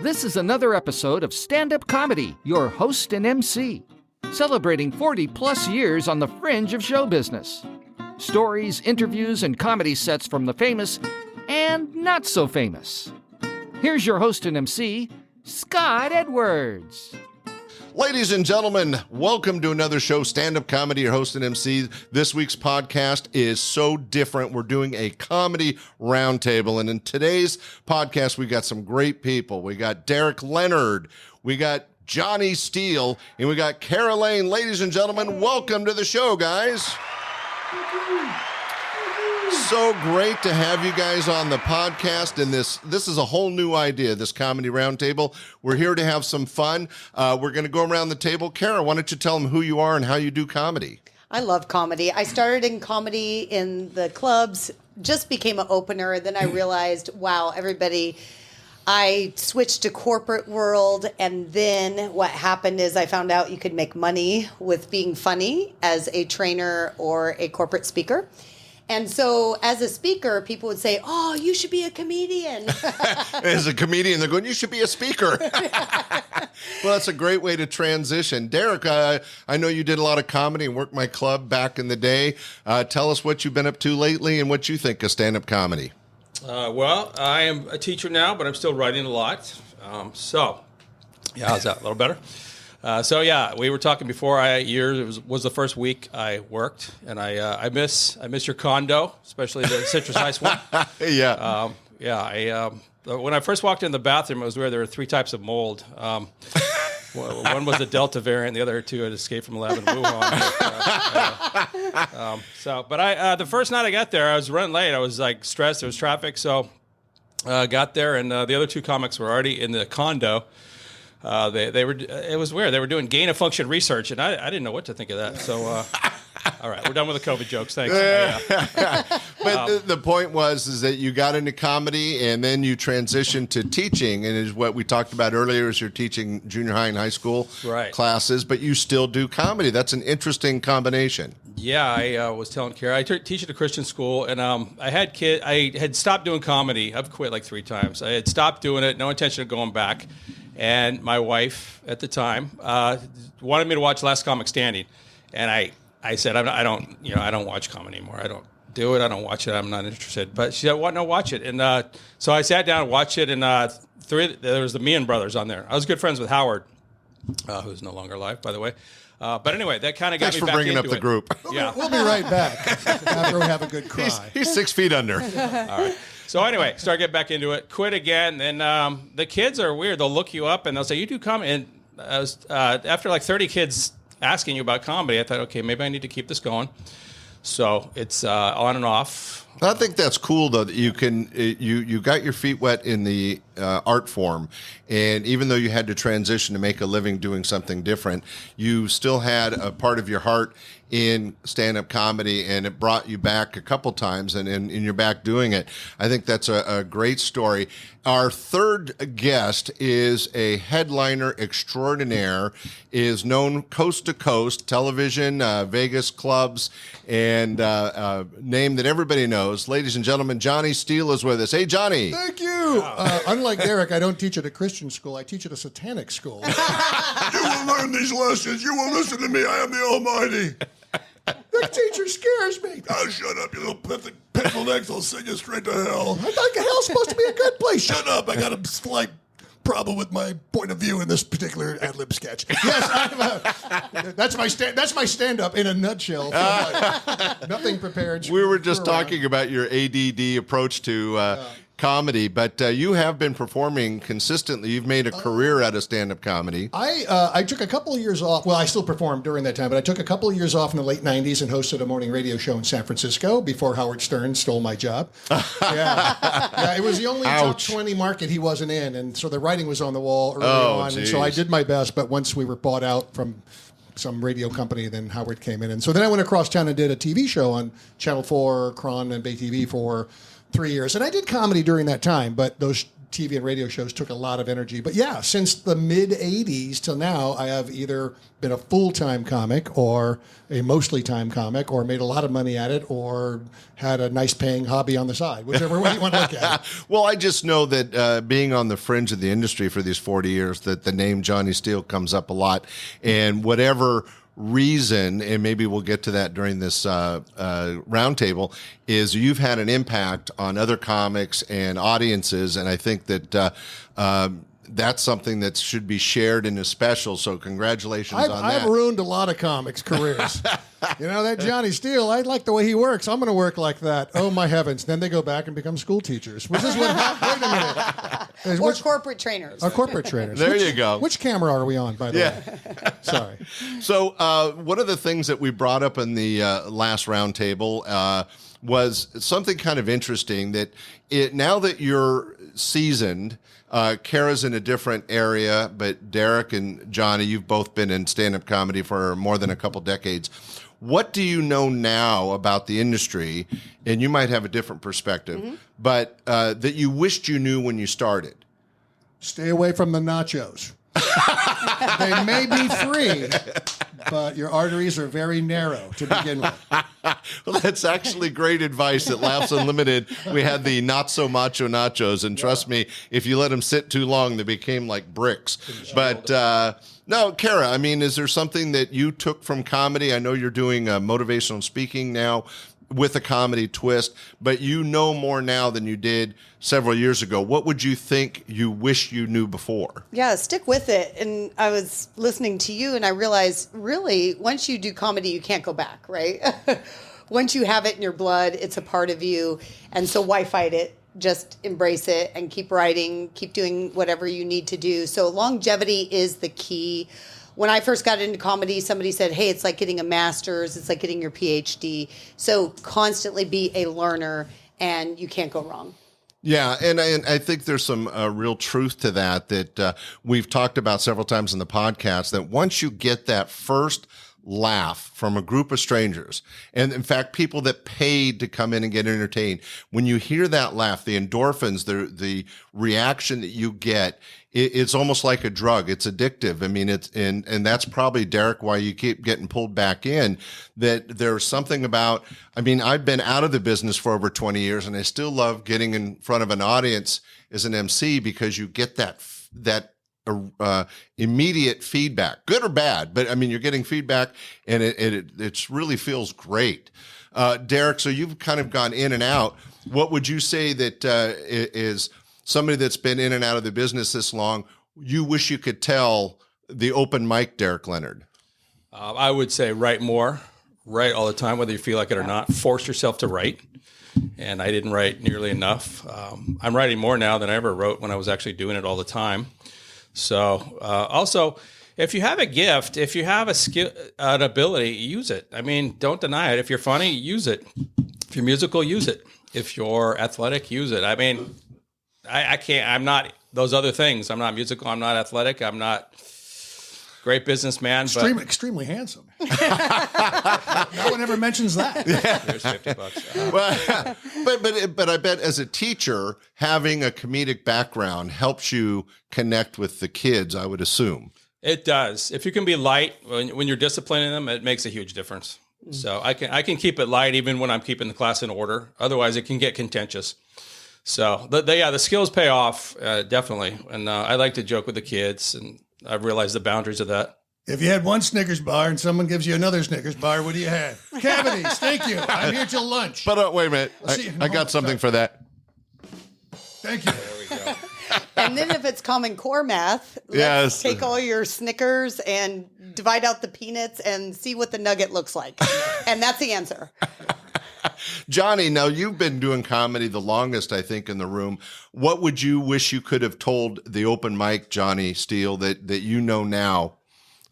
This is another episode of Standup Comedy, your host and MC, celebrating 40-plus years on the fringe of show business. Stories, interviews, and comedy sets from the famous and not so famous. Here's your host and MC, Scott Edwards. Ladies and gentlemen, welcome to another show, Stand-Up Comedy, your host and MC. This week's podcast is so different. We're doing a comedy roundtable, and in today's podcast, we got some great people. We got Derrick Leonard, we got Johnny Steele, and we got Cara Lane. Ladies and gentlemen, welcome to the show, guys. So great to have you guys on the podcast, and this is a whole new idea, this comedy roundtable. We're here to have some fun. We're going to go around the table. Cara, why don't you tell them who you are and how you do comedy? I love comedy. I started in comedy in the clubs, just became an opener, then I realized, wow, I switched to corporate world, and then what happened is I found out you could make money with being funny as a trainer or a corporate speaker. And so as a speaker, people would say, oh, you should be a comedian. As a comedian, they're going, you should be a speaker. Well, that's a great way to transition. Derrick, I know you did a lot of comedy and worked my club back in the day. Tell us what you've been up to lately and what you think of stand-up comedy. Well, I am a teacher now, but I'm still writing a lot. How's that? A little better? We were talking before. It was the first week I worked, and I miss your condo, especially the citrus ice one. Yeah. When I first walked in the bathroom, it was where there were three types of mold. One was the Delta variant, the other two had escaped from a lab in Wuhan. The first night I got there, I was running late. I was like stressed. There was traffic, so got there, and the other two comics were already in the condo. It was weird. They were doing gain of function research, and I didn't know what to think of that. So, all right, we're done with the COVID jokes. Thanks. But the point is that you got into comedy, and then you transitioned to teaching, and is what we talked about earlier. Is you're teaching junior high and high school classes, but you still do comedy. That's an interesting combination. Yeah, I was telling Cara, I teach at a Christian school, and I had stopped doing comedy. I've quit like 3 times. I had stopped doing it, no intention of going back. And my wife at the time wanted me to watch Last Comic Standing, and I said I don't watch comedy anymore. I don't do it. I don't watch it. I'm not interested. But she said, "What? No, watch it." And so I sat down and watched it. And there was the Meehan brothers on there. I was good friends with Howard, who's no longer alive, by the way. But anyway, that kind of got me back into it. Thanks for bringing up the group. Yeah, we'll be right back after we have a good cry. He's 6 feet under. All right. So anyway, started getting back into it. Quit again. And the kids are weird. They'll look you up and they'll say, "You do comedy." And I was after like 30 kids asking you about comedy, I thought, okay, maybe I need to keep this going. So it's on and off. I think that's cool, though, that you can you got your feet wet in the art form, and even though you had to transition to make a living doing something different, you still had a part of your heart in stand-up comedy, and it brought you back a couple times, and you're back doing it. I think that's a great story. Our third guest is a headliner extraordinaire, is known coast to coast, television, Vegas clubs, and name that everybody knows. Ladies and gentlemen, Johnny Steele is with us. Hey, Johnny. Thank you. Unlike Derrick, I don't teach at a Christian school. I teach at a satanic school. You will learn these lessons. You will listen to me. I am the Almighty. The teacher scares me. Oh, shut up, you little pitiful necks. I'll send you straight to hell. I thought hell's supposed to be a good place. Shut up. I got a slight problem with my point of view in this particular ad-lib sketch. Yes, that's my stand-up in a nutshell. Nothing prepared. We were just talking about your ADD approach to comedy, but you have been performing consistently. You've made a career out of stand-up comedy. I took a couple of years off. Well, I still performed during that time, but I took a couple of years off in the late 90s and hosted a morning radio show in San Francisco before Howard Stern stole my job. It was the only top 20 market he wasn't in, and so the writing was on the wall early on, geez. And so I did my best, but once we were bought out from some radio company, then Howard came in. And so then I went across town and did a TV show on Channel 4, Cron, and Bay TV for 3 years. And I did comedy during that time, but those TV and radio shows took a lot of energy. But yeah, since the mid 80s till now, I have either been a full-time comic or a mostly time comic or made a lot of money at it or had a nice paying hobby on the side, whichever way you want to look at it. Well, I just know that being on the fringe of the industry for these 40 years, that the name Johnny Steele comes up a lot. And whatever reason, and maybe we'll get to that during this roundtable, is you've had an impact on other comics and audiences, and I think that that's something that should be shared in a special. So congratulations on that. I've ruined a lot of comics' careers. That Johnny Steele, I like the way he works. I'm going to work like that. Oh, my heavens. Then they go back and become school teachers, which is what happened. Wait a minute. Or corporate trainers. Or corporate trainers. There you go. Which camera are we on, by the way? Sorry. So one of the things that we brought up in the last roundtable was something kind of interesting, that now that you're seasoned, Cara's in a different area, but Derrick and Johnny, you've both been in stand-up comedy for more than a couple decades. What do you know now about the industry? And you might have a different perspective, but that you wished you knew when you started. Stay away from the nachos. They may be free, but your arteries are very narrow to begin with. Well, that's actually great advice at Laughs Unlimited. We had the not so macho nachos, and trust me, if you let them sit too long, they became like bricks. But no, Cara, I mean, is there something that you took from comedy? I know you're doing motivational speaking now with a comedy twist, but you know more now than you did several years ago. What would you think you wish you knew before? Yeah, stick with it. And I was listening to you and I realized, really, once you do comedy, you can't go back, right? Once you have it in your blood, it's a part of you. And so why fight it? Just embrace it and keep writing, keep doing whatever you need to do. So longevity is the key. When I first got into comedy, somebody said, hey, it's like getting a master's. It's like getting your PhD. So constantly be a learner and you can't go wrong. Yeah, and I think there's some real truth to that we've talked about several times in the podcast, that once you get that first laugh from a group of strangers, and in fact, people that paid to come in and get entertained, when you hear that laugh, the endorphins, the reaction that you get, it's almost like a drug. It's addictive. I mean, and that's probably, Derrick, why you keep getting pulled back in, that there's something about, I mean, I've been out of the business for over 20 years and I still love getting in front of an audience as an MC, because you get that immediate feedback, good or bad, but I mean, you're getting feedback and it really feels great. Derrick, so you've kind of gone in and out. What would you say that is somebody that's been in and out of the business this long, you wish you could tell the open mic Derrick Leonard? I would say write more, write all the time, whether you feel like it or not. Force yourself to write. And I didn't write nearly enough. I'm writing more now than I ever wrote when I was actually doing it all the time. So also, if you have a gift, if you have a skill, an ability, use it. I mean, don't deny it. If you're funny, use it. If you're musical, use it. If you're athletic, use it. I mean, I can't, I'm not those other things. I'm not musical. I'm not athletic. I'm not great businessman. Extremely handsome. No one ever mentions that. There's $50. But I bet as a teacher, having a comedic background helps you connect with the kids, I would assume. It does. If you can be light when you're disciplining them, it makes a huge difference. So I can keep it light even when I'm keeping the class in order. Otherwise, it can get contentious. So the skills pay off, definitely. And I like to joke with the kids, and I've realized the boundaries of that. If you had one Snickers bar and someone gives you another Snickers bar, what do you have? Cavities. Thank you. I'm here till lunch. But wait a minute. I got something for that. Thank you. There we go. And then if it's Common Core math, let's take all your Snickers and divide out the peanuts and see what the nugget looks like. And that's the answer. Johnny, now you've been doing comedy the longest, I think, in the room. What would you wish you could have told the open mic Johnny Steele that you know now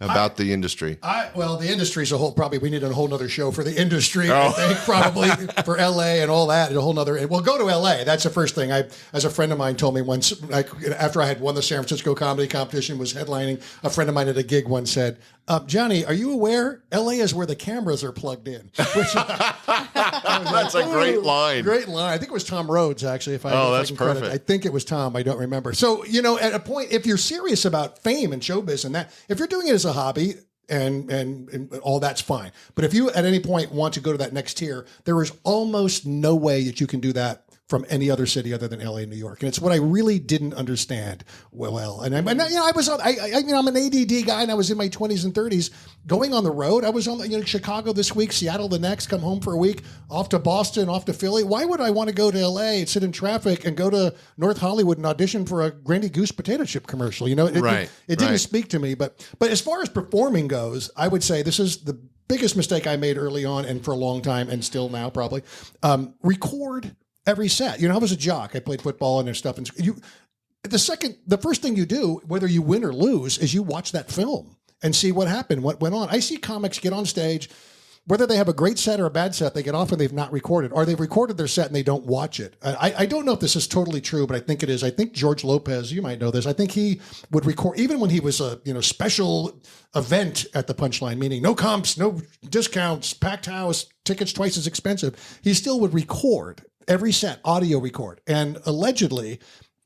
about the industry? Well, the industry as a whole, probably we need a whole nother show for the industry, I think, probably for LA and all that, and a whole nother, well, go to LA. That's the first thing. As a friend of mine told me once, after I had won the San Francisco comedy competition, was headlining, a friend of mine at a gig once said, Johnny, are you aware LA is where the cameras are plugged in? Which, That's a great line. Great line. I think it was Tom Rhodes, actually. That's perfect. I think it was Tom. I don't remember. So, at a point, if you're serious about fame and showbiz and that, if you're doing it as a hobby and all that's fine. But if you at any point want to go to that next tier, there is almost no way that you can do that from any other city other than LA and New York. And it's what I really didn't understand well. And I'm an ADD guy, and I was in my 20s and 30s going on the road. I was on Chicago this week, Seattle the next, come home for a week, off to Boston, off to Philly. Why would I want to go to LA and sit in traffic and go to North Hollywood and audition for a Granny Goose potato chip commercial? It didn't speak to me. But as far as performing goes, I would say this is the biggest mistake I made early on and for a long time and still now probably. Record every set. I was a jock. I played football and there's stuff. And the first thing you do, whether you win or lose, is you watch that film and see what happened, what went on. I see comics get on stage, whether they have a great set or a bad set, they get off and they've not recorded, or they've recorded their set and they don't watch it. I don't know if this is totally true, but I think it is. I think George Lopez, you might know this, I think he would record, even when he was a special event at the Punchline, meaning no comps, no discounts, packed house, tickets twice as expensive, he still would record every set, audio record, and allegedly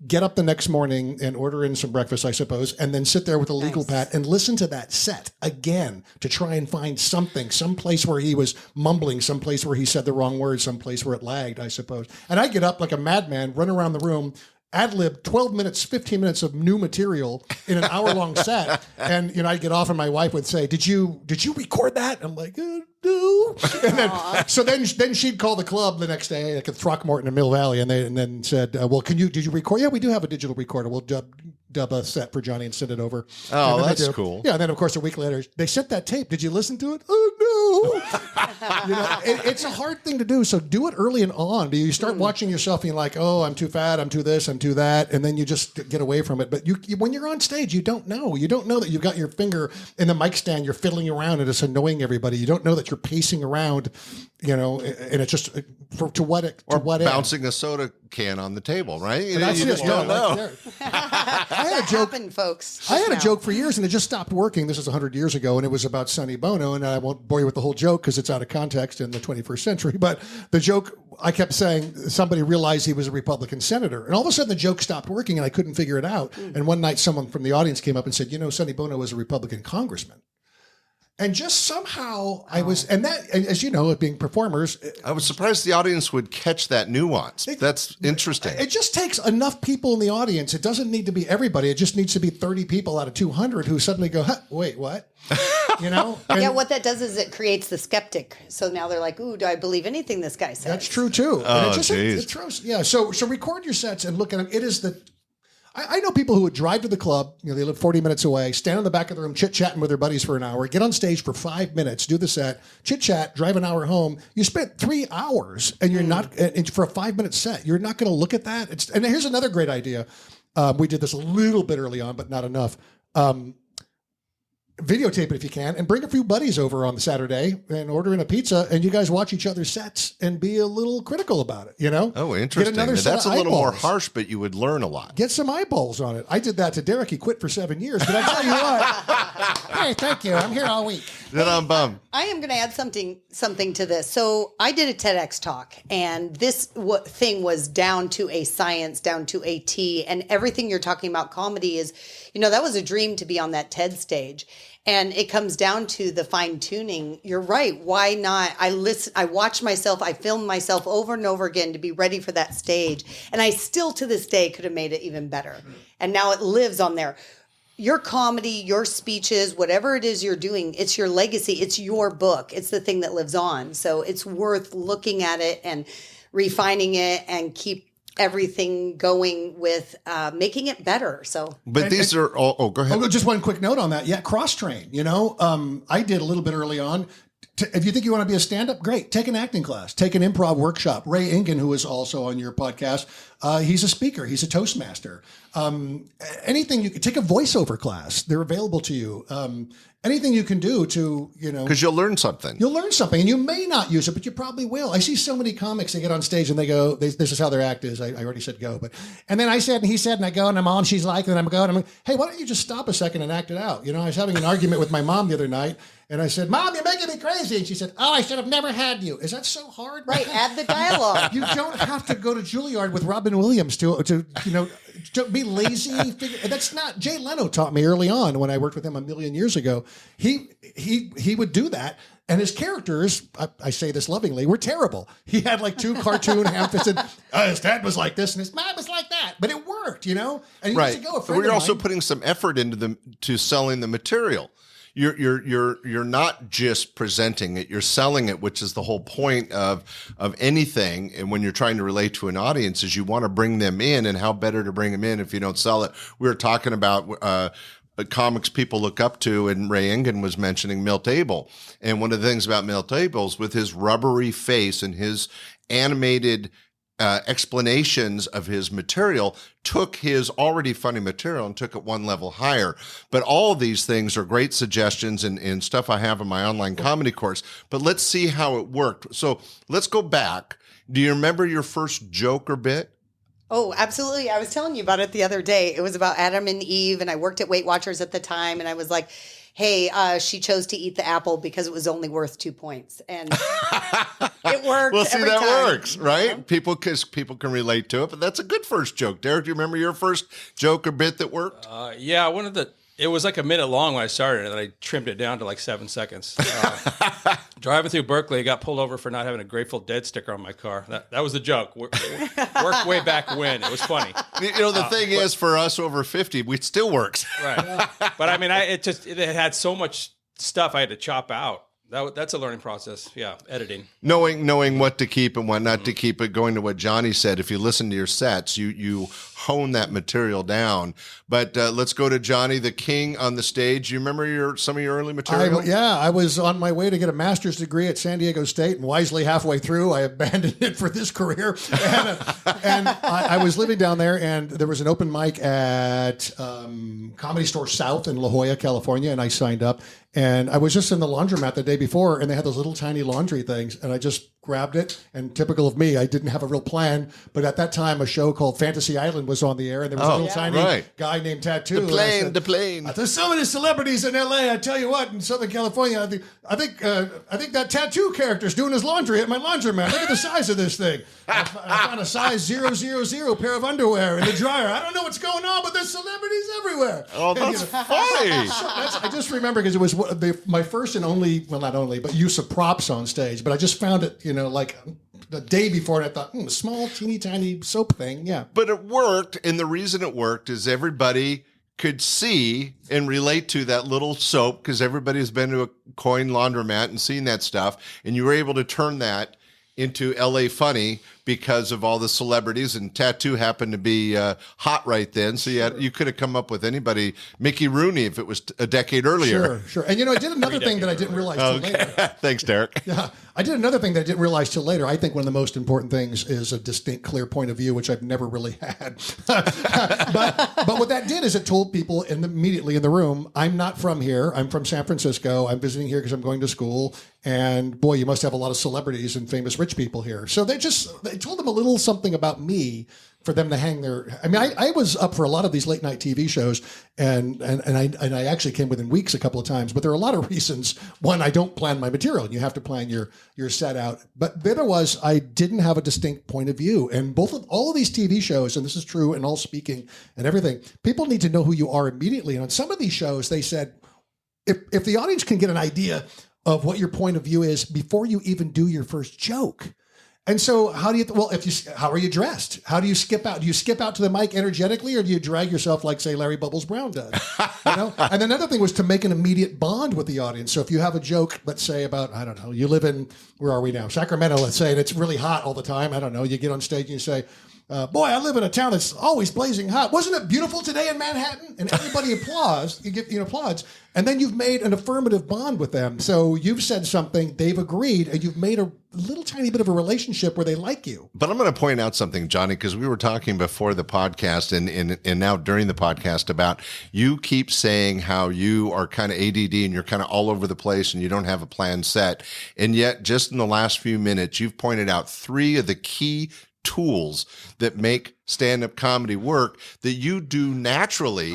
get up the next morning and order in some breakfast, I suppose, and then sit there with a legal pad and listen to that set again to try and find something, some place where he was mumbling, some place where he said the wrong word, some place where it lagged, I suppose. And I get up like a madman, run around the room, ad-lib 12 minutes, 15 minutes of new material in an hour-long set. And, I'd get off and my wife would say, did you record that? I'm like, no. And then she'd call the club the next day, like at Throckmorton in Mill Valley, and then said, well, did you record? Yeah, we do have a digital recorder. We'll dub a set for Johnny and send it over. Oh, that's cool. Yeah, and then, of course, a week later, they sent that tape. Did you listen to it? Oh, no. It's a hard thing to do, so do it early and on. You start watching yourself and you're like, oh, I'm too fat, I'm too this, I'm too that, and then you just get away from it. But when you're on stage, you don't know. You don't know that you've got your finger in the mic stand, you're fiddling around and it's annoying everybody. You don't know that you're pacing around, and it's just to what end? Bouncing a soda can on the table, right? You just don't know. I had a joke, folks. I had a joke for years, and it just stopped working. This is 100 years ago, and it was about Sonny Bono, and I won't bore you with the whole joke because it's out of context in the 21st century. But the joke, I kept saying, somebody realized he was a Republican senator, and all of a sudden the joke stopped working, and I couldn't figure it out. And one night, someone from the audience came up and said, Sonny Bono was a Republican congressman. And just somehow I was, and that, as you know, being performers, I was surprised the audience would catch that nuance. That's interesting. It just takes enough people in the audience. It doesn't need to be everybody. It just needs to be 30 people out of 200 who suddenly go, wait, what? Yeah, what that does is it creates the skeptic. So now they're like, ooh, do I believe anything this guy says? That's true too. Oh, it throws, yeah. So record your sets and look at them. It is I know people who would drive to the club, they live 40 minutes away, stand in the back of the room, chit-chatting with their buddies for an hour, get on stage for 5 minutes, do the set, chit-chat, drive an hour home. You spent 3 hours and you're not, for a 5-minute set, you're not going to look at that. And here's another great idea. We did this a little bit early on, but not enough. Videotape it if you can, and bring a few buddies over on the Saturday and order in a pizza, and you guys watch each other's sets and be a little critical about it, Oh, interesting. That's a little more harsh, but you would learn a lot. Get some eyeballs on it. I did that to Derrick. He quit for 7 years, but I tell you what. Hey, thank you. I'm here all week. Then I'm bummed. I am going to add something to this. So I did a TEDx talk, and this thing was down to a science, down to a T, and everything you're talking about comedy is, that was a dream to be on that TED stage. And it comes down to the fine tuning. You're right. Why not? I watch myself. I film myself over and over again to be ready for that stage. And I still to this day could have made it even better. And now it lives on there. Your comedy, your speeches, whatever it is you're doing, it's your legacy. It's your book. It's the thing that lives on. So it's worth looking at it and refining it and keep everything going with making it better. So, but these are all. Go ahead. Just one quick note on that. Yeah, cross train. I did a little bit early on. If you think you want to be a stand-up, great. Take an acting class. Take an improv workshop. Ray Ingen, who is also on your podcast, he's a speaker. He's a Toastmaster. Anything you could take a voiceover class. They're available to you. anything you can do to, Because you'll learn something. You'll learn something, and you may not use it, but you probably will. I see so many comics, they get on stage and they go, this is how their act is. I already said go, and then I said, and he said, and I go, and I'm on, she's like, and I'm going, I'm like, hey, why don't you just stop a second and act it out? I was having an argument with my mom the other night, and I said, Mom, you're making me crazy. And she said, oh, I should have never had you. Is that so hard? Right, add the dialogue. You don't have to go to Juilliard with Robin Williams to be lazy. That's not, Jay Leno taught me early on when I worked with him a million years ago. He would do that. And his characters, I say this lovingly, were terrible. He had like two cartoon ham-fisted, his dad was like this and his mom was like that. But it worked, And he Right. used to go, We're also putting some effort into selling the material. You're not just presenting it, you're selling it, which is the whole point of anything. And when you're trying to relate to an audience, is you want to bring them in, and how better to bring them in if you don't sell it. We were talking about comics people look up to, and Ray Engen was mentioning Milt Abel. And one of the things about Milt Abel is with his rubbery face and his animated explanations of his material, took his already funny material and took it one level higher. But all of these things are great suggestions and stuff I have in my online comedy course. But let's see how it worked. So let's go back. Do you remember your first joke or bit? Oh, absolutely. I was telling you about it the other day. It was about Adam and Eve, and I worked at Weight Watchers at the time, and I was like, hey, she chose to eat the apple because it was only worth 2 points. And it worked. Well, see, every that time. works, right? People can relate to it, but that's a good first joke. Derek, do you remember your first joke or bit that worked? Yeah, it was like a minute long when I started, and I trimmed it down to like 7 seconds. Driving through Berkeley, I got pulled over for not having a Grateful Dead sticker on my car. That was the joke. Worked way back when. It was funny. The thing is, for us over 50, it still works. Right. But I mean, it had so much stuff I had to chop out. That's a learning process. Yeah, editing. Knowing what to keep and what not to keep. But going to what Johnny said, if you listen to your sets, you hone that material down. But let's go to Johnny, the king on the stage. You remember some of your early material? I was on my way to get a master's degree at San Diego State, and wisely halfway through, I abandoned it for this career. And I was living down there, and there was an open mic at Comedy Store South in La Jolla, California, and I signed up. And I was just in the laundromat the day before, and they had those little tiny laundry things, and I just grabbed it. And typical of me, I didn't have a real plan. But at that time, a show called Fantasy Island was on the air, and there was a little tiny guy named Tattoo. The plane. There's so many celebrities in L.A. I tell you what, in Southern California, I think that Tattoo character's doing his laundry at my laundromat. Look at the size of this thing. I found a size 000 pair of underwear in the dryer. I don't know what's going on, but there's celebrities everywhere. Oh, that's funny. I just remember because it was my first and only, well, not only, but use of props on stage. But I just found it, like the day before, and I thought, a small, teeny tiny soap thing. Yeah. But it worked, and the reason it worked is everybody could see and relate to that little soap because everybody's been to a coin laundromat and seen that stuff, and you were able to turn that into LA funny because of all the celebrities, and Tattoo happened to be hot right then. So you could have come up with anybody, Mickey Rooney, if it was a decade earlier. Sure. And I did another thing that I didn't realize till later. Thanks, Derek. Yeah, I did another thing that I didn't realize till later. I think one of the most important things is a distinct, clear point of view, which I've never really had. but what that did is it told people immediately in the room, I'm not from here. I'm from San Francisco. I'm visiting here because I'm going to school. And boy, you must have a lot of celebrities and famous rich people here. So they told them a little something about me for them to hang their. I mean, I was up for a lot of these late night TV shows, and I actually came within weeks a couple of times. But there are a lot of reasons. One, I don't plan my material, and you have to plan your set out. But the other was I didn't have a distinct point of view. And all of these TV shows, and this is true in all speaking and everything, people need to know who you are immediately. And on some of these shows, they said, if the audience can get an idea of what your point of view is before you even do your first joke. And so how are you dressed? How do you skip out? Do you skip out to the mic energetically, or do you drag yourself like, say, Larry Bubbles Brown does? And another thing was to make an immediate bond with the audience. So if you have a joke, let's say about, I don't know, you live in, where are we now? Sacramento, let's say, and it's really hot all the time. I don't know. You get on stage and you say, boy, I live in a town that's always blazing hot. Wasn't it beautiful today in Manhattan? And everybody applauds. Applauds. And then you've made an affirmative bond with them. So you've said something, they've agreed, and you've made a little tiny bit of a relationship where they like you. But I'm going to point out something, Johnny, because we were talking before the podcast and now during the podcast about you keep saying how you are kind of ADD and you're kind of all over the place and you don't have a plan set. And yet, just in the last few minutes, you've pointed out 3 of the key tools that make stand-up comedy work that you do naturally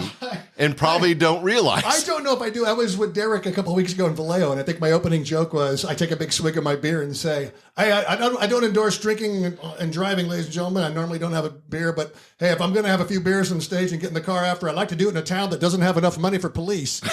and probably don't realize. I don't know if I do. I was with Derrick a couple of weeks ago in Vallejo, and I think my opening joke was I take a big swig of my beer and say, I don't endorse drinking and driving, ladies and gentlemen. I normally don't have a beer, but hey, if I'm going to have a few beers on stage and get in the car after, I'd like to do it in a town that doesn't have enough money for police. The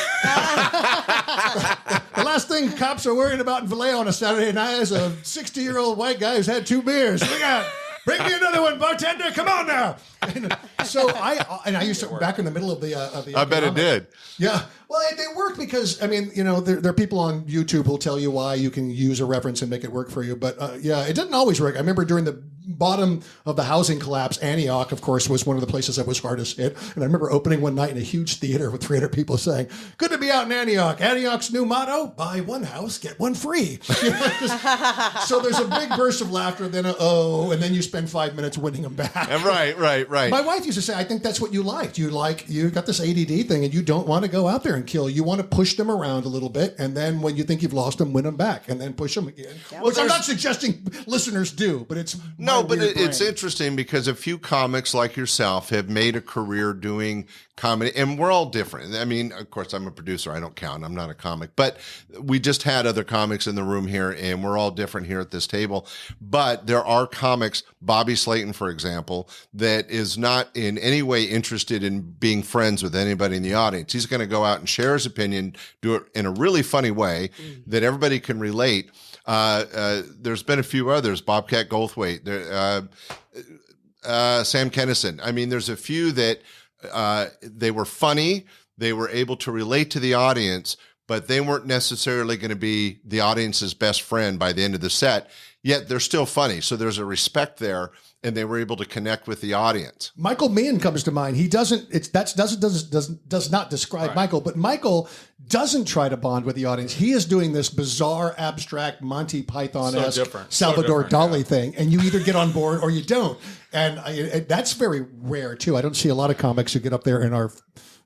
last thing cops are worrying about in Vallejo on a Saturday night is a 60-year-old white guy who's had 2 beers. Look out. Bring me another one, bartender. Come on now. And so I used to back in the middle of the. I bet it did. Yeah. Well, they work because, I mean, there are people on YouTube who'll tell you why you can use a reference and make it work for you. But yeah, it didn't always work. I remember during the bottom of the housing collapse, Antioch, of course, was one of the places that was hardest hit. And I remember opening one night in a huge theater with 300 people saying, good to be out in Antioch. Antioch's new motto, buy one house, get one free. So there's a big burst of laughter, then and then you spend 5 minutes winning them back. Right. My wife used to say, I think that's what you liked. You got this ADD thing and you don't want to go out there and kill. You want to push them around a little bit. And then when you think you've lost them, win them back and then push them again. Yeah. Which I'm not suggesting listeners do, but it's it's interesting because a few comics like yourself have made a career doing comedy, and we're all different. I mean, of course, I'm a producer. I don't count. I'm not a comic. But we just had other comics in the room here, and we're all different here at this table. But there are comics, Bobby Slayton, for example, that is not in any way interested in being friends with anybody in the audience. He's going to go out and share his opinion, do it in a really funny way that everybody can relate. There's been a few others, Bobcat Goldthwait, Sam Kennison. I mean, there's a few that they were funny, they were able to relate to the audience, but they weren't necessarily going to be the audience's best friend by the end of the set, yet they're still funny. So there's a respect there, and they were able to connect with the audience. Michael Meehan comes to mind. He does not describe Michael, but Michael doesn't try to bond with the audience. He is doing this bizarre, abstract, Monty Python-esque Salvador Dali thing, and you either get on board or you don't. And that's very rare, too. I don't see a lot of comics who get up there and are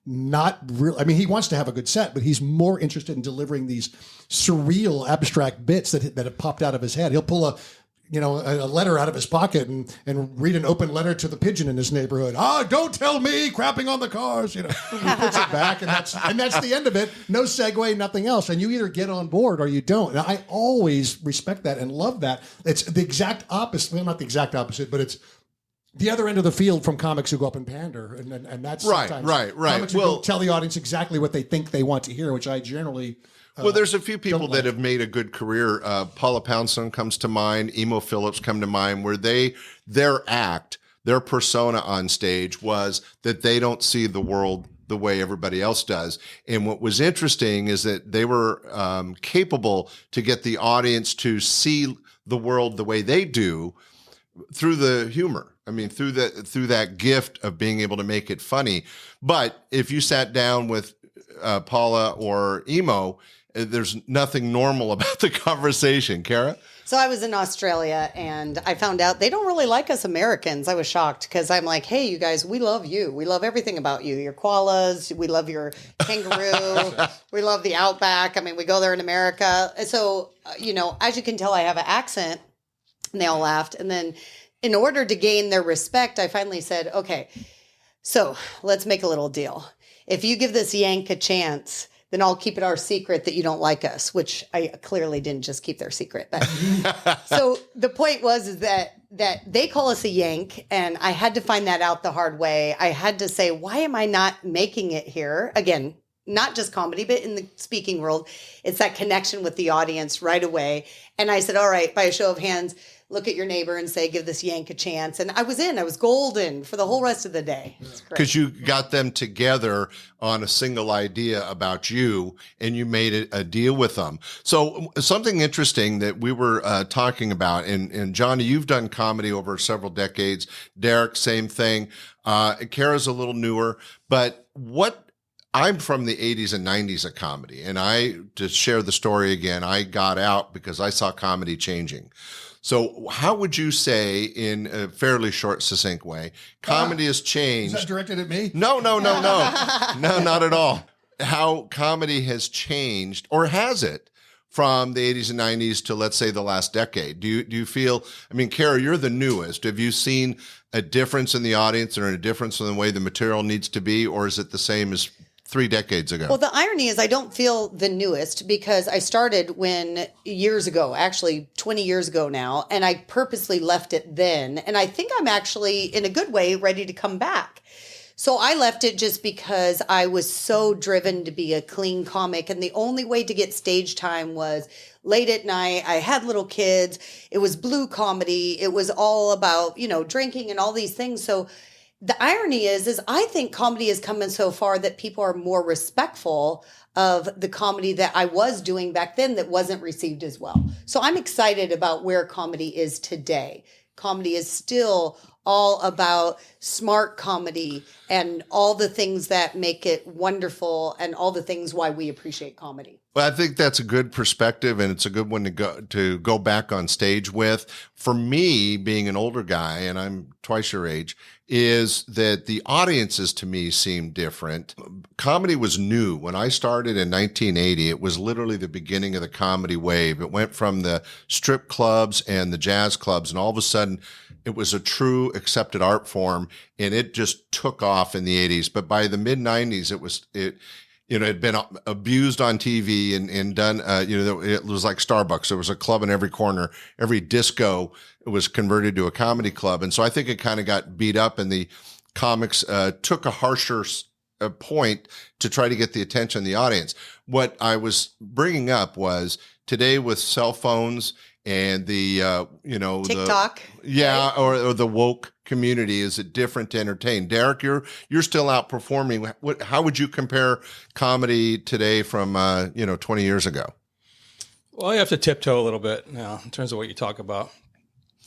not real. I mean, he wants to have a good set, but he's more interested in delivering these surreal, abstract bits that have popped out of his head. He'll pull a letter out of his pocket and read an open letter to the pigeon in his neighborhood. Don't tell me, crapping on the cars. He puts it back, and that's the end of it. No segue, nothing else. And you either get on board or you don't. And I always respect that and love that. It's the exact opposite. Well, not the exact opposite, but it's the other end of the field from comics who go up and pander, and that's right. Comics who don't tell the audience exactly what they think they want to hear, which I generally. Well, there's a few people that have made a good career. Paula Poundstone comes to mind. Emo Phillips come to mind, where their persona on stage was that they don't see the world the way everybody else does. And what was interesting is that they were capable to get the audience to see the world the way they do through the humor. I mean, through that gift of being able to make it funny. But if you sat down with Paula or Emo, there's nothing normal about the conversation. Cara? So I was in Australia and I found out they don't really like us Americans. I was shocked because I'm like, hey, you guys, we love you. We love everything about you. Your koalas. We love your kangaroo. We love the outback. I mean, we go there in America. So, as you can tell, I have an accent. And they all laughed. And then in order to gain their respect, I finally said, okay, so let's make a little deal. If you give this Yank a chance, then I'll keep it our secret that you don't like us, which I clearly didn't just keep their secret. But so the point was that they call us a Yank, and I had to find that out the hard way. I had to say, why am I not making it here? Again, not just comedy, but in the speaking world, it's that connection with the audience right away. And I said, all right, by a show of hands, look at your neighbor and say, give this yank a chance. And I was golden for the whole rest of the day. Because you got them together on a single idea about you, and you made it a deal with them. So something interesting that we were talking about, and Johnny, you've done comedy over several decades. Derrick, same thing. Cara's a little newer, but I'm from the 80s and 90s of comedy, and to share the story again, I got out because I saw comedy changing. So how would you say, in a fairly short, succinct way, comedy has changed? Is that directed at me? No, no, not at all. How comedy has changed, or has it, from the 80s and 90s to, let's say, the last decade? Do you feel, I mean, Cara, you're the newest. Have you seen a difference in the audience or a difference in the way the material needs to be, or is it the same as 3 decades ago? Well, the irony is I don't feel the newest because I started years ago, actually 20 years ago now, and I purposely left it then. And I think I'm actually, in a good way, ready to come back. So I left it just because I was so driven to be a clean comic. And the only way to get stage time was late at night. I had little kids. It was blue comedy. It was all about, drinking and all these things. So the irony is I think comedy has come in so far that people are more respectful of the comedy that I was doing back then that wasn't received as well. So I'm excited about where comedy is today. Comedy is still all about smart comedy and all the things that make it wonderful and all the things why we appreciate comedy. Well, I think that's a good perspective, and it's a good one to go back on stage with. For me, being an older guy, and I'm twice your age, is that the audiences to me seem different. Comedy was new. When I started in 1980, it was literally the beginning of the comedy wave. It went from the strip clubs and the jazz clubs, and all of a sudden it was a true accepted art form, and it just took off in the 80s. But by the mid 90s, it had been abused on TV and done, it was like Starbucks. There was a club in every corner. Every disco was converted to a comedy club. And so I think it kind of got beat up, and the comics took a harsher point to try to get the attention of the audience. What I was bringing up was today with cell phones and the, TikTok. Right? Or the woke community, is it different to entertain? Derrick, you're still outperforming. How would you compare comedy today from 20 years ago? Well, you have to tiptoe a little bit now in terms of what you talk about.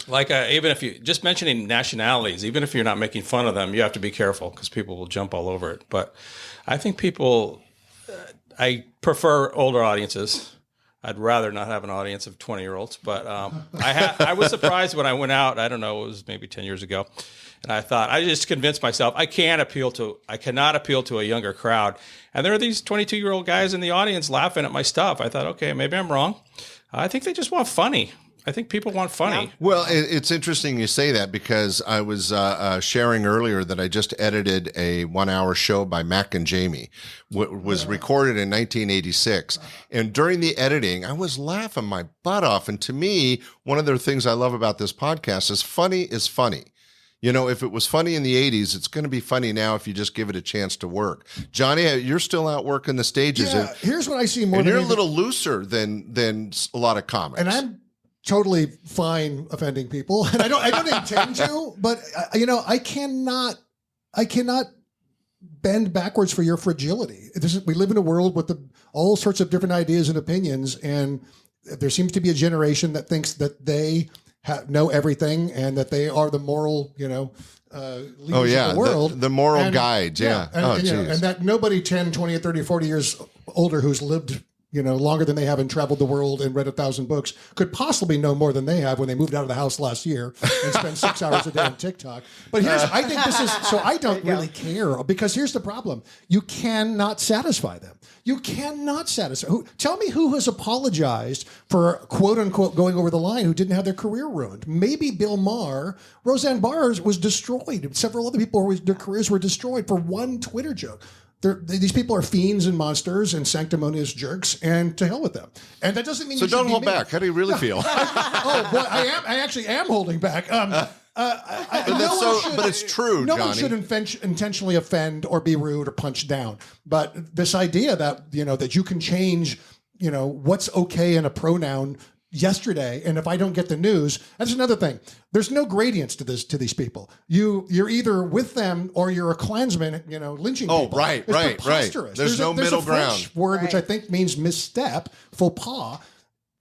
Like even if you just mentioning nationalities, even if you're not making fun of them, you have to be careful because people will jump all over it. But I think I prefer older audiences. I'd rather not have an audience of 20-year-olds, but I was surprised when I went out. I don't know, it was maybe 10 years ago, and I thought, I just convinced myself I cannot appeal to a younger crowd. And there are these 22-year-old guys in the audience laughing at my stuff. I thought, okay, maybe I'm wrong. I think they just want funny. I think people want funny. Well, it's interesting you say that because I was sharing earlier that I just edited a 1-hour show by Mac and Jamie. Was recorded in 1986. And during the editing, I was laughing my butt off. And to me, one of the things I love about this podcast is funny is funny. If it was funny in the 80s, it's going to be funny now if you just give it a chance to work. Johnny, you're still out working the stages. Yeah, here's what I see more. And you're a little looser than a lot of comics. And I'm totally fine offending people, and I don't intend to. But I cannot bend backwards for your fragility. We live in a world with all sorts of different ideas and opinions, and there seems to be a generation that thinks that they know everything and that they are the moral, leaders of the world. The moral guides, yeah. And that nobody 10, 20, 30, 40 years older who's lived longer than they have and traveled the world and read 1,000 books could possibly know more than they have when they moved out of the house last year and spent 6 hours a day on TikTok. But I think this is, so I don't really care, because here's the problem. You cannot satisfy them. You cannot satisfy. Tell me who has apologized for, quote unquote, going over the line, who didn't have their career ruined. Maybe Bill Maher. Roseanne Barr was destroyed. Several other people, their careers were destroyed for one Twitter joke. These people are fiends and monsters and sanctimonious jerks, and to hell with them. And that doesn't mean so. Don't hold back. How do you really feel? I actually am holding back. But it's true. No Johnny. one should intentionally offend or be rude or punch down. But this idea that that you can change what's okay in a pronoun yesterday, and if I don't get the news, that's another thing. There's no gradients to these people. You're either with them or you're a Klansman, lynching people. Right. Preposterous. There's no middle a French ground. word which I think means misstep, faux pas.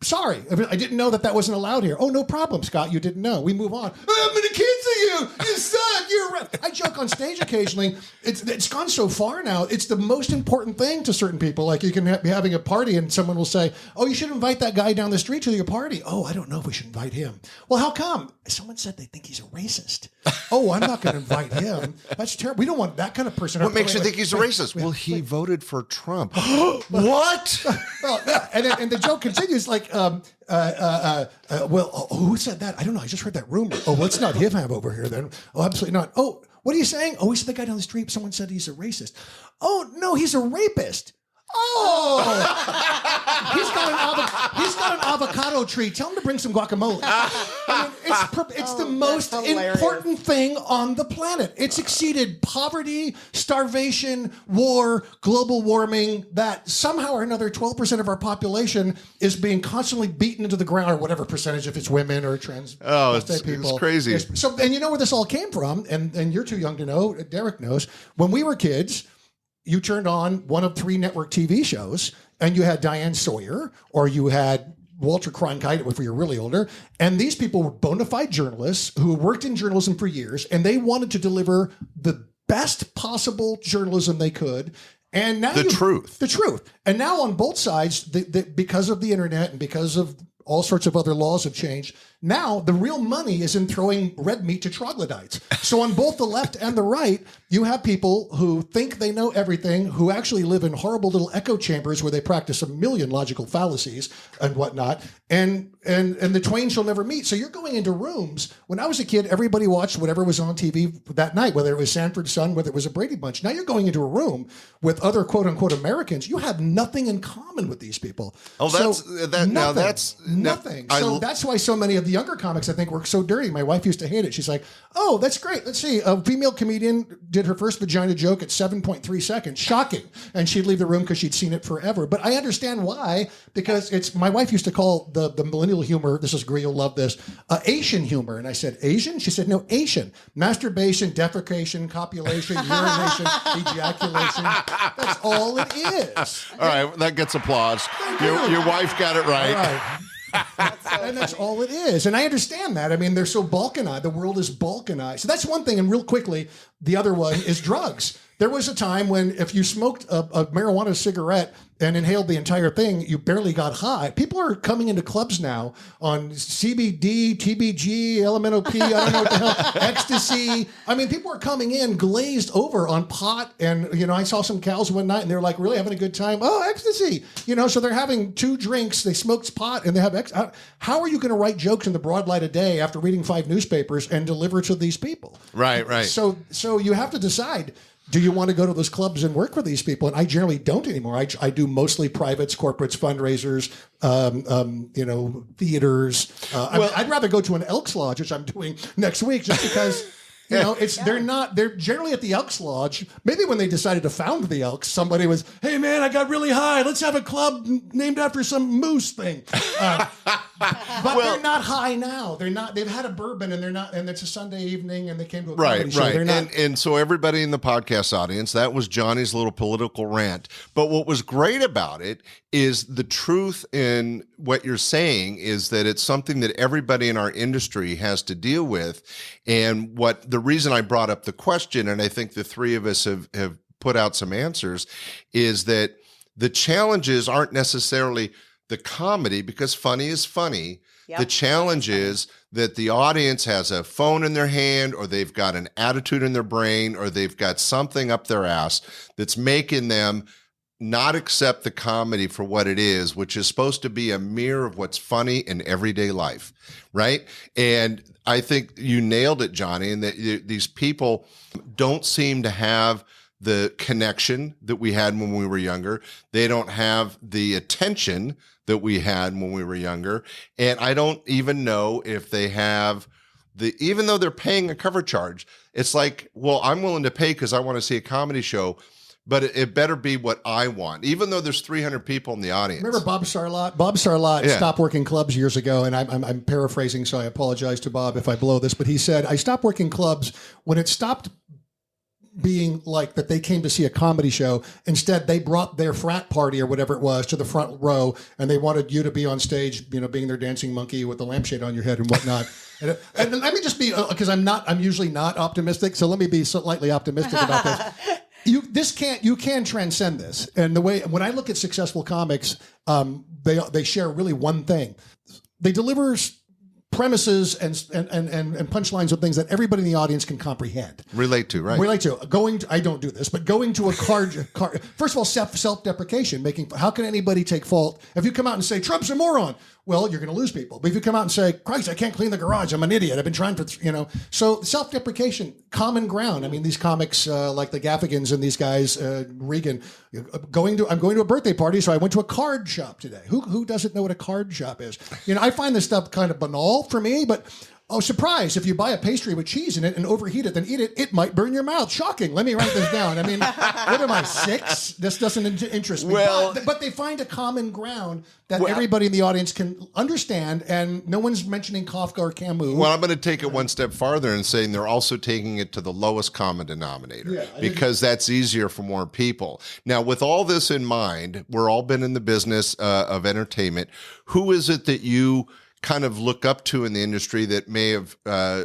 Sorry, I didn't know that wasn't allowed here. Oh, no problem, Scott. You didn't know. We move on. I'm going to cancel you. You suck. You're right. I joke on stage occasionally. It's gone so far now. It's the most important thing to certain people. Like you can be having a party and someone will say, "Oh, you should invite that guy down the street to your party." "Oh, I don't know if we should invite him." "Well, how come?" "Someone said they think he's a racist." "Oh, I'm not going to invite him. That's terrible. We don't want that kind of person." What makes you think he's a racist? Well, he voted for Trump. What? Well, yeah, and the joke continues like, who said that? I don't know. I just heard that rumor. "Oh, let's not him have over here then." "Oh, absolutely not." "Oh, what are you saying?" "Oh, he said the guy down the street. Someone said he's a racist." "Oh, no, he's a rapist." "Oh, he's got an avocado tree. Tell him to bring some guacamole." I mean, it's the most important thing on the planet. It's exceeded poverty, starvation, war, global warming, that somehow or another 12% of our population is being constantly beaten into the ground, or whatever percentage, if it's women or trans people. It's crazy. So, and you know where this all came from, and you're too young to know, Derrick knows. When we were kids, you turned on one of 3 network TV shows, and you had Diane Sawyer, or you had Walter Cronkite, if you're really older. And these people were bona fide journalists who worked in journalism for years, and they wanted to deliver the best possible journalism they could. And now the truth. And now on both sides, because of the internet and because of all sorts of other laws have changed. Now, the real money is in throwing red meat to troglodytes. So on both the left and the right, you have people who think they know everything, who actually live in horrible little echo chambers where they practice a million logical fallacies and whatnot. And the twain shall never meet. So you're going into rooms. When I was a kid, everybody watched whatever was on TV that night, whether it was Sanford Sun, whether it was a Brady Bunch. Now you're going into a room with other quote unquote Americans. You have nothing in common with these people. Oh, nothing. So that's why so many of the younger comics, I think, were so dirty. My wife used to hate it. She's like, "Oh, that's great. Let's see. A female comedian did her first vagina joke at 7.3 seconds. Shocking." And she'd leave the room because she'd seen it forever. But I understand why, because my wife used to call the millennial humor, this is great, you'll love this, Asian humor. And I said, "Asian?" She said, "No, Asian. Masturbation, defecation, copulation, urination, ejaculation. That's all it is." All right, that gets applause. Your wife got it right. All right. And that's all it is. And I understand that. I mean, they're so balkanized. The world is balkanized. So that's one thing. And real quickly, the other one is drugs. There was a time when if you smoked a marijuana cigarette and inhaled the entire thing, you barely got high. People are coming into clubs now on CBD, TBG, LMNOP, I don't know what the hell, ecstasy. I mean, people are coming in glazed over on pot. And, I saw some cows one night and they're like really having a good time. "Oh, ecstasy." So they're having 2 drinks, they smoked pot and they have how are you going to write jokes in the broad light of day after reading 5 newspapers and deliver to these people? Right. So you have to decide, do you want to go to those clubs and work for these people? And I generally don't anymore. I do mostly privates, corporates, fundraisers, theaters. I'd rather go to an Elks Lodge, which I'm doing next week, just because they're generally at the Elks Lodge. Maybe when they decided to found the Elks, somebody was, "Hey man, I got really high. Let's have a club named after some moose thing." But they're not high now. They're not. They've had a bourbon and they're not. And it's a Sunday evening and they came to a comedy show. They're not, and so everybody in the podcast audience, that was Johnny's little political rant. But what was great about it is the truth in what you're saying is that it's something that everybody in our industry has to deal with. And the reason I brought up the question, and I think the 3 of us have put out some answers, is that the challenges aren't necessarily the comedy, because funny is funny. Yep. The challenge is that the audience has a phone in their hand, or they've got an attitude in their brain, or they've got something up their ass that's making them not accept the comedy for what it is, which is supposed to be a mirror of what's funny in everyday life, right? And I think you nailed it, Johnny, and that these people don't seem to have the connection that we had when we were younger. They don't have the attention that we had when we were younger. And I don't even know if they have even though they're paying a cover charge, it's like, well, I'm willing to pay because I want to see a comedy show. but it better be what I want, even though there's 300 people in the audience. Remember Bob Sarlott? Bob Sarlott stopped working clubs years ago, and I'm paraphrasing, so I apologize to Bob if I blow this, but he said, I stopped working clubs when it stopped being like that they came to see a comedy show. Instead, they brought their frat party or whatever it was to the front row, and they wanted you to be on stage, being their dancing monkey with the lampshade on your head and whatnot. and let me just be, because I'm usually not optimistic, so let me be slightly optimistic about this. You can transcend this. And the way, when I look at successful comics, they share really one thing. They deliver premises and punchlines of things that everybody in the audience can comprehend. Relate to, right? I don't do this, but going to a card first of all, self-deprecation, how can anybody take fault? If you come out and say, Trump's a moron, well, you're going to lose people. But if you come out and say, Christ, I can't clean the garage, I'm an idiot, I've been trying for, so self-deprecation, common ground. I mean, these comics like the Gaffigans and these guys, Regan, I'm going to a birthday party, so I went to a card shop today. Who doesn't know what a card shop is? I find this stuff kind of banal for me, but oh, surprise, if you buy a pastry with cheese in it and overheat it, then eat it, it might burn your mouth. Shocking. Let me write this down. I mean, what am I, 6? This doesn't interest me. Well, but they find a common ground that everybody in the audience can understand, and no one's mentioning Kafka or Camus. Well, I'm going to take it one step farther and saying they're also taking it to the lowest common denominator because that's easier for more people. Now, with all this in mind, we're all been in the business of entertainment. Who is it that you kind of look up to in the industry that may have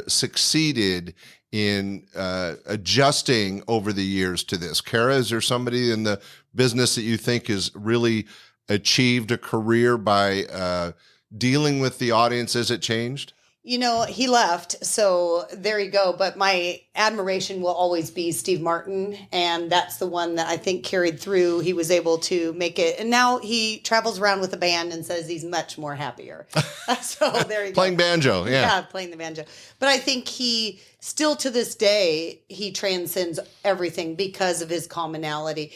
succeeded in adjusting over the years to this? Cara, is there somebody in the business that you think has really achieved a career by dealing with the audience as it changed? He left, so there you go. But my admiration will always be Steve Martin, and that's the one that I think carried through. He was able to make it, and now he travels around with a band and says he's much more happier. So there you go. Playing banjo, yeah, playing the banjo. But I think he still, to this day, he transcends everything because of his commonality.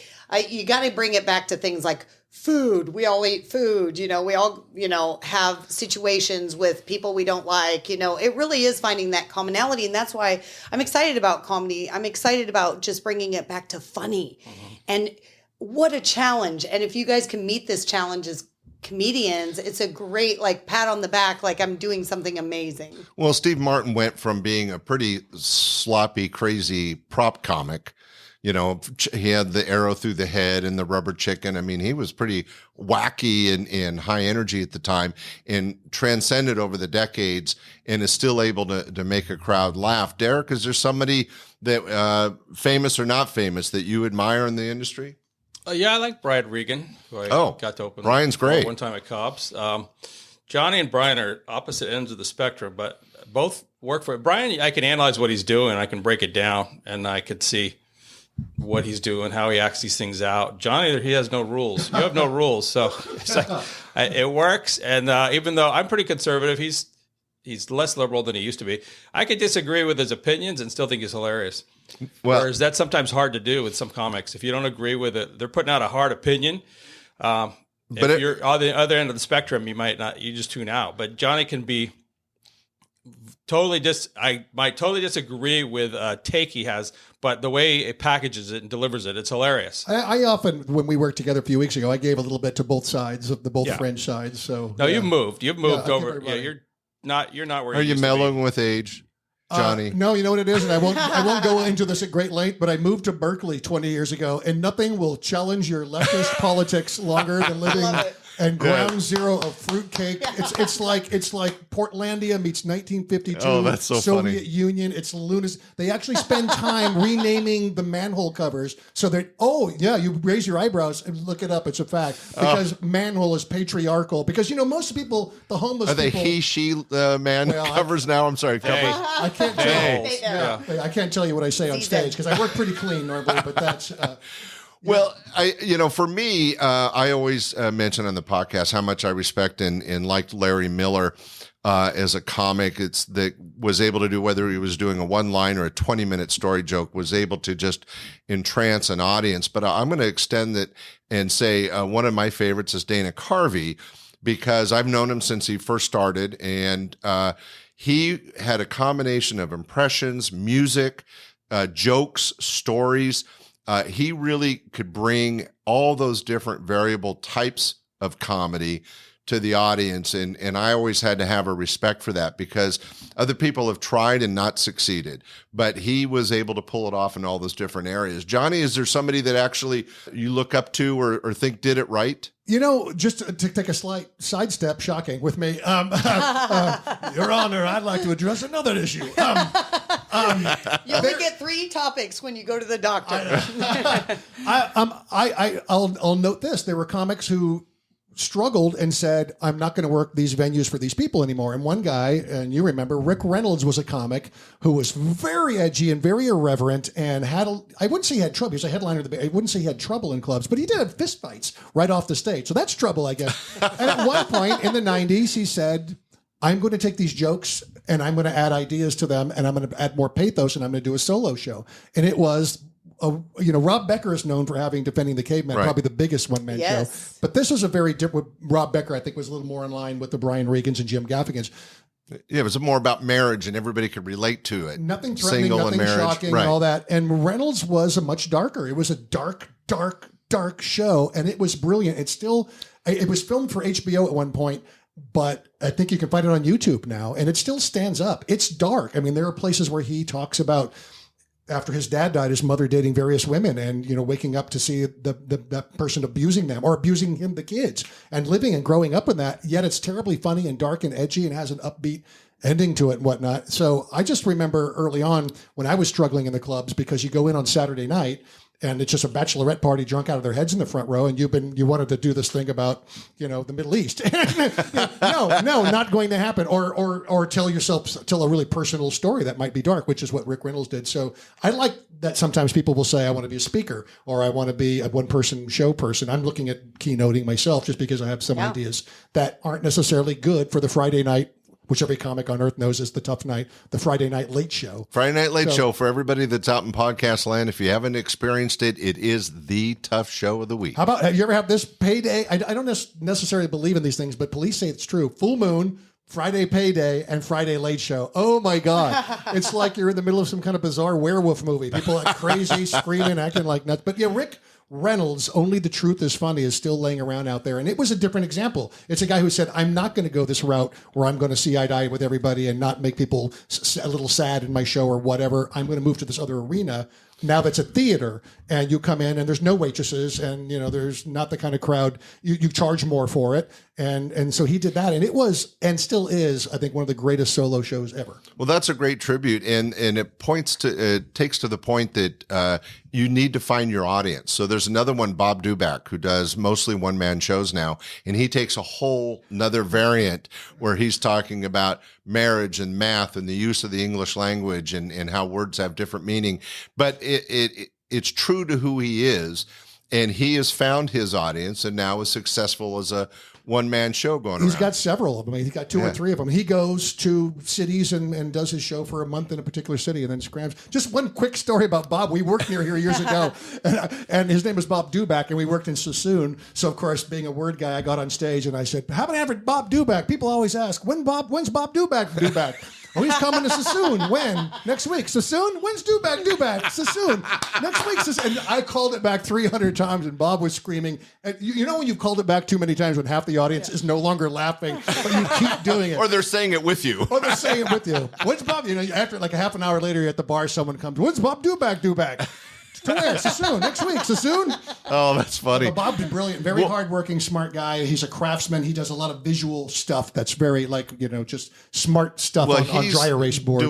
You got to bring it back to things like food. We all eat food. We all, have situations with people we don't like. It really is finding that commonality. And that's why I'm excited about comedy. I'm excited about just bringing it back to funny. Mm-hmm. And what a challenge. And if you guys can meet this challenge as comedians, it's a great pat on the back, like I'm doing something amazing. Well, Steve Martin went from being a pretty sloppy, crazy prop comic. He had the arrow through the head and the rubber chicken. I mean, he was pretty wacky and high energy at the time and transcended over the decades and is still able to make a crowd laugh. Derrick, is there somebody that, famous or not famous, that you admire in the industry? Yeah, I like Brian Regan, who I got to open. Brian's great. One time at Cobb's. Johnny and Brian are opposite ends of the spectrum, but both work for it. Brian, I can analyze what he's doing. I can break it down, and I could see what he's doing, how he acts these things out. Johnny, he has no rules. You have no rules, so it's it works. And even though I'm pretty conservative, he's less liberal than he used to be. I could disagree with his opinions and still think he's hilarious. Well, whereas that's sometimes hard to do with some comics. If you don't agree with it, they're putting out a hard opinion. But if you're on the other end of the spectrum, you just tune out. But Johnny can be I might totally disagree with a take he has, but the way it packages it and delivers it, it's hilarious. I often, when we worked together a few weeks ago, I gave a little bit to both sides of both fringe sides. So no, you've moved over. Yeah, you're not where. Are you mellowing with age, Johnny? No, you know what it is, and I won't go into this at great length. But I moved to Berkeley 20 years ago, and nothing will challenge your leftist politics longer than living and ground zero of fruitcake. It's like Portlandia meets 1952. Oh, that's so Soviet funny. Union. It's lunacy. They actually spend time renaming the manhole covers so that you raise your eyebrows and look it up. It's a fact because manhole is patriarchal. Because most people, the homeless, are they people, he/she covers now? I'm sorry, covers. I can't tell. I can't tell you what I say on stage because I work pretty clean normally. But that's. Well, for me, I always mention on the podcast how much I respect and liked Larry Miller as a comic. That was able to do, whether he was doing a one-line or a 20-minute story joke, was able to just entrance an audience. But I'm going to extend it and say one of my favorites is Dana Carvey, because I've known him since he first started, and he had a combination of impressions, music, jokes, stories. he really could bring all those different variable types of comedy to the audience. And I always had to have a respect for that because other people have tried and not succeeded, but he was able to pull it off in all those different areas. Johnny, is there somebody that actually you look up to or think did it right? You know, just to take a slight sidestep, shocking with me, Your Honor, I'd like to address another issue. You only get 3 topics when you go to the doctor. I'll note this. There were comics who struggled and said, I'm not going to work these venues for these people anymore. And one guy, and you remember, Rick Reynolds was a comic who was very edgy and very irreverent and I wouldn't say he had trouble. He was a headliner. I wouldn't say he had trouble in clubs, but he did have fist fights right off the stage. So that's trouble, I guess. And at one point in the 90s, he said, I'm going to take these jokes and I'm going to add ideas to them and I'm going to add more pathos and I'm going to do a solo show. And it was Rob Becker is known for having Defending the Caveman, probably the biggest one-man show. But this was a very different. Rob Becker, I think, was a little more in line with the Brian Regans and Jim Gaffigans. Yeah, it was more about marriage, and everybody could relate to it. Nothing threatening, Single nothing and marriage. shocking, and all that. And Reynolds was a much darker. It was a dark show, and it was brilliant. It was filmed for HBO at one point. But I think you can find it on YouTube now, and it still stands up. It's dark. I mean, there are places where he talks about after his dad died, his mother dating various women and, waking up to see that person abusing them or abusing him, the kids, and living and growing up in that. Yet it's terribly funny and dark and edgy and has an upbeat ending to it and whatnot. So I just remember early on when I was struggling in the clubs because you go in on Saturday night and it's just a bachelorette party drunk out of their heads in the front row. And you wanted to do this thing about, the Middle East. No, not going to happen. Or tell a really personal story that might be dark, which is what Rick Reynolds did. So I like that sometimes people will say, I want to be a speaker or I want to be a one-person show person. I'm looking at keynoting myself just because I have some ideas that aren't necessarily good for the Friday night, which every comic on earth knows is the tough night, the Friday Night Late Show. Friday Night Late Show, for everybody that's out in podcast land, if you haven't experienced it, it is the tough show of the week. How about, have you ever had this payday? I don't necessarily believe in these things, but police say it's true. Full moon, Friday payday, and Friday Late Show. Oh my God. It's like you're in the middle of some kind of bizarre werewolf movie. People are crazy, screaming, acting like nuts. But Rick Reynolds, Only the Truth is Funny, is still laying around out there. And it was a different example. It's a guy who said, I'm not going to go this route where I'm going to see eye to eye with everybody and not make people a little sad in my show or whatever. I'm going to move to this other arena. Now that's a theater and you come in and there's no waitresses and, there's not the kind of crowd. You charge more for it. And so he did that. And it was, and still is, I think, one of the greatest solo shows ever. Well, that's a great tribute. And it takes to the point that you need to find your audience. So there's another one, Bob Duback, who does mostly one-man shows now. And he takes a whole another variant where he's talking about marriage and math and the use of the English language and how words have different meaning. But it's true to who he is, and he has found his audience and now is successful as a one-man show going He's around. got several of them. He's got 2 or 3 of them. He goes to cities and does his show for a month in a particular city and then scrams. Just one quick story about Bob. We worked near here years ago, and his name was Bob Duback, and we worked in Sassoon. So, of course, being a word guy, I got on stage and I said, how about having Bob Duback? People always ask, when's Bob Duback due back? Oh, he's coming to Sassoon. When? Next week. Sassoon? When's Duback? Sassoon. Next week. And I called it back 300 times, and Bob was screaming. And you know when you've called it back too many times when half the audience is no longer laughing, but you keep doing it. Or they're saying it with you. When's Bob? After like a half an hour later, you're at the bar, someone comes, when's Bob Duback? To where? Sassoon. Next week. Sassoon. Oh, that's funny. Bob's brilliant. Very hardworking, smart guy. He's a craftsman. He does a lot of visual stuff that's very just smart stuff on dry erase boards.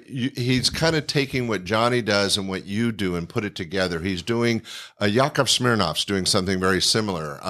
He's kind of taking what Johnny does and what you do and put it together. He's doing, Yakov Smirnoff's doing something very similar.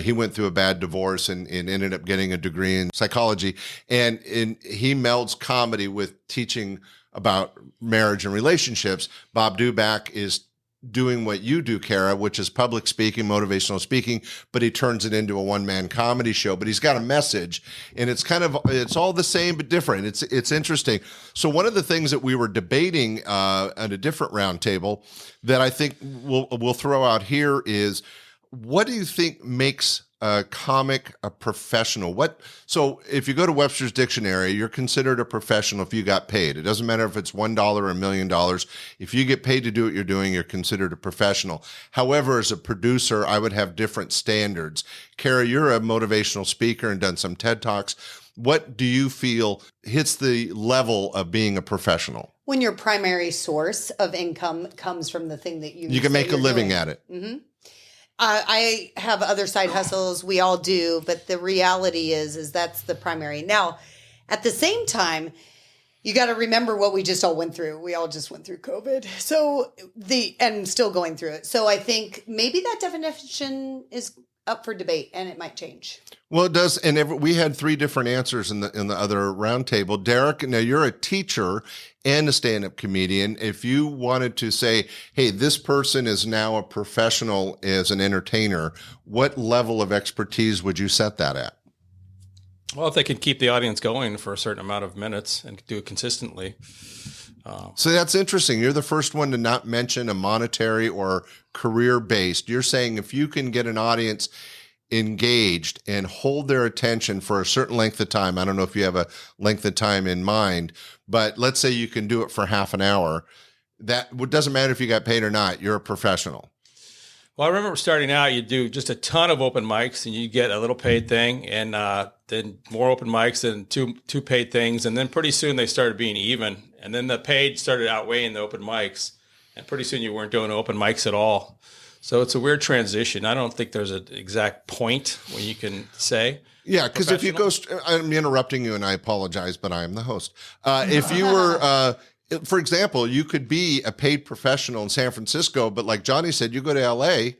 He went through a bad divorce and ended up getting a degree in psychology. And he melds comedy with teaching about marriage and relationships. Bob Duback is doing what you do, Cara, which is public speaking, motivational speaking, but he turns it into a one-man comedy show. But he's got a message, and it's all the same but different. It's interesting. So one of the things that we were debating at a different round table that I think we'll throw out here is, what do you think makes a comic a professional? So if you go to Webster's Dictionary, you're considered a professional if you got paid. It doesn't matter if it's $1 or $1 million. If you get paid to do what you're doing, you're considered a professional. However, as a producer, I would have different standards. Cara, you're a motivational speaker and done some TED Talks. What do you feel hits the level of being a professional? When your primary source of income comes from the thing that you can make a living doing. at it. Mm-hmm. I have other side hustles. We all do, but the reality is that's the primary. Now, at the same time, you got to remember what we just all went through. We all just went through COVID. And still going through it. So I think maybe that definition is up for debate, and it might change. Well, it does. And we had 3 different answers in the other roundtable. Derrick, now you're a teacher and a stand-up comedian. If you wanted to say, hey, this person is now a professional as an entertainer, what level of expertise would you set that at? Well, if they can keep the audience going for a certain amount of minutes and do it consistently. So that's interesting. You're the first one to not mention a monetary or career-based. You're saying if you can get an audience engaged and hold their attention for a certain length of time, I don't know if you have a length of time in mind, but let's say you can do it for half an hour. That doesn't matter if you got paid or not. You're a professional. Well, I remember starting out, you do just a ton of open mics and you get a little paid thing, and then more open mics and two paid things. And then pretty soon they started being even. And then the paid started outweighing the open mics. And pretty soon you weren't doing open mics at all. So it's a weird transition. I don't think there's an exact point when you can say. Yeah, because if you go, I'm interrupting you and I apologize, but I am the host. If you were, for example, you could be a paid professional in San Francisco, but like Johnny said, you go to LA,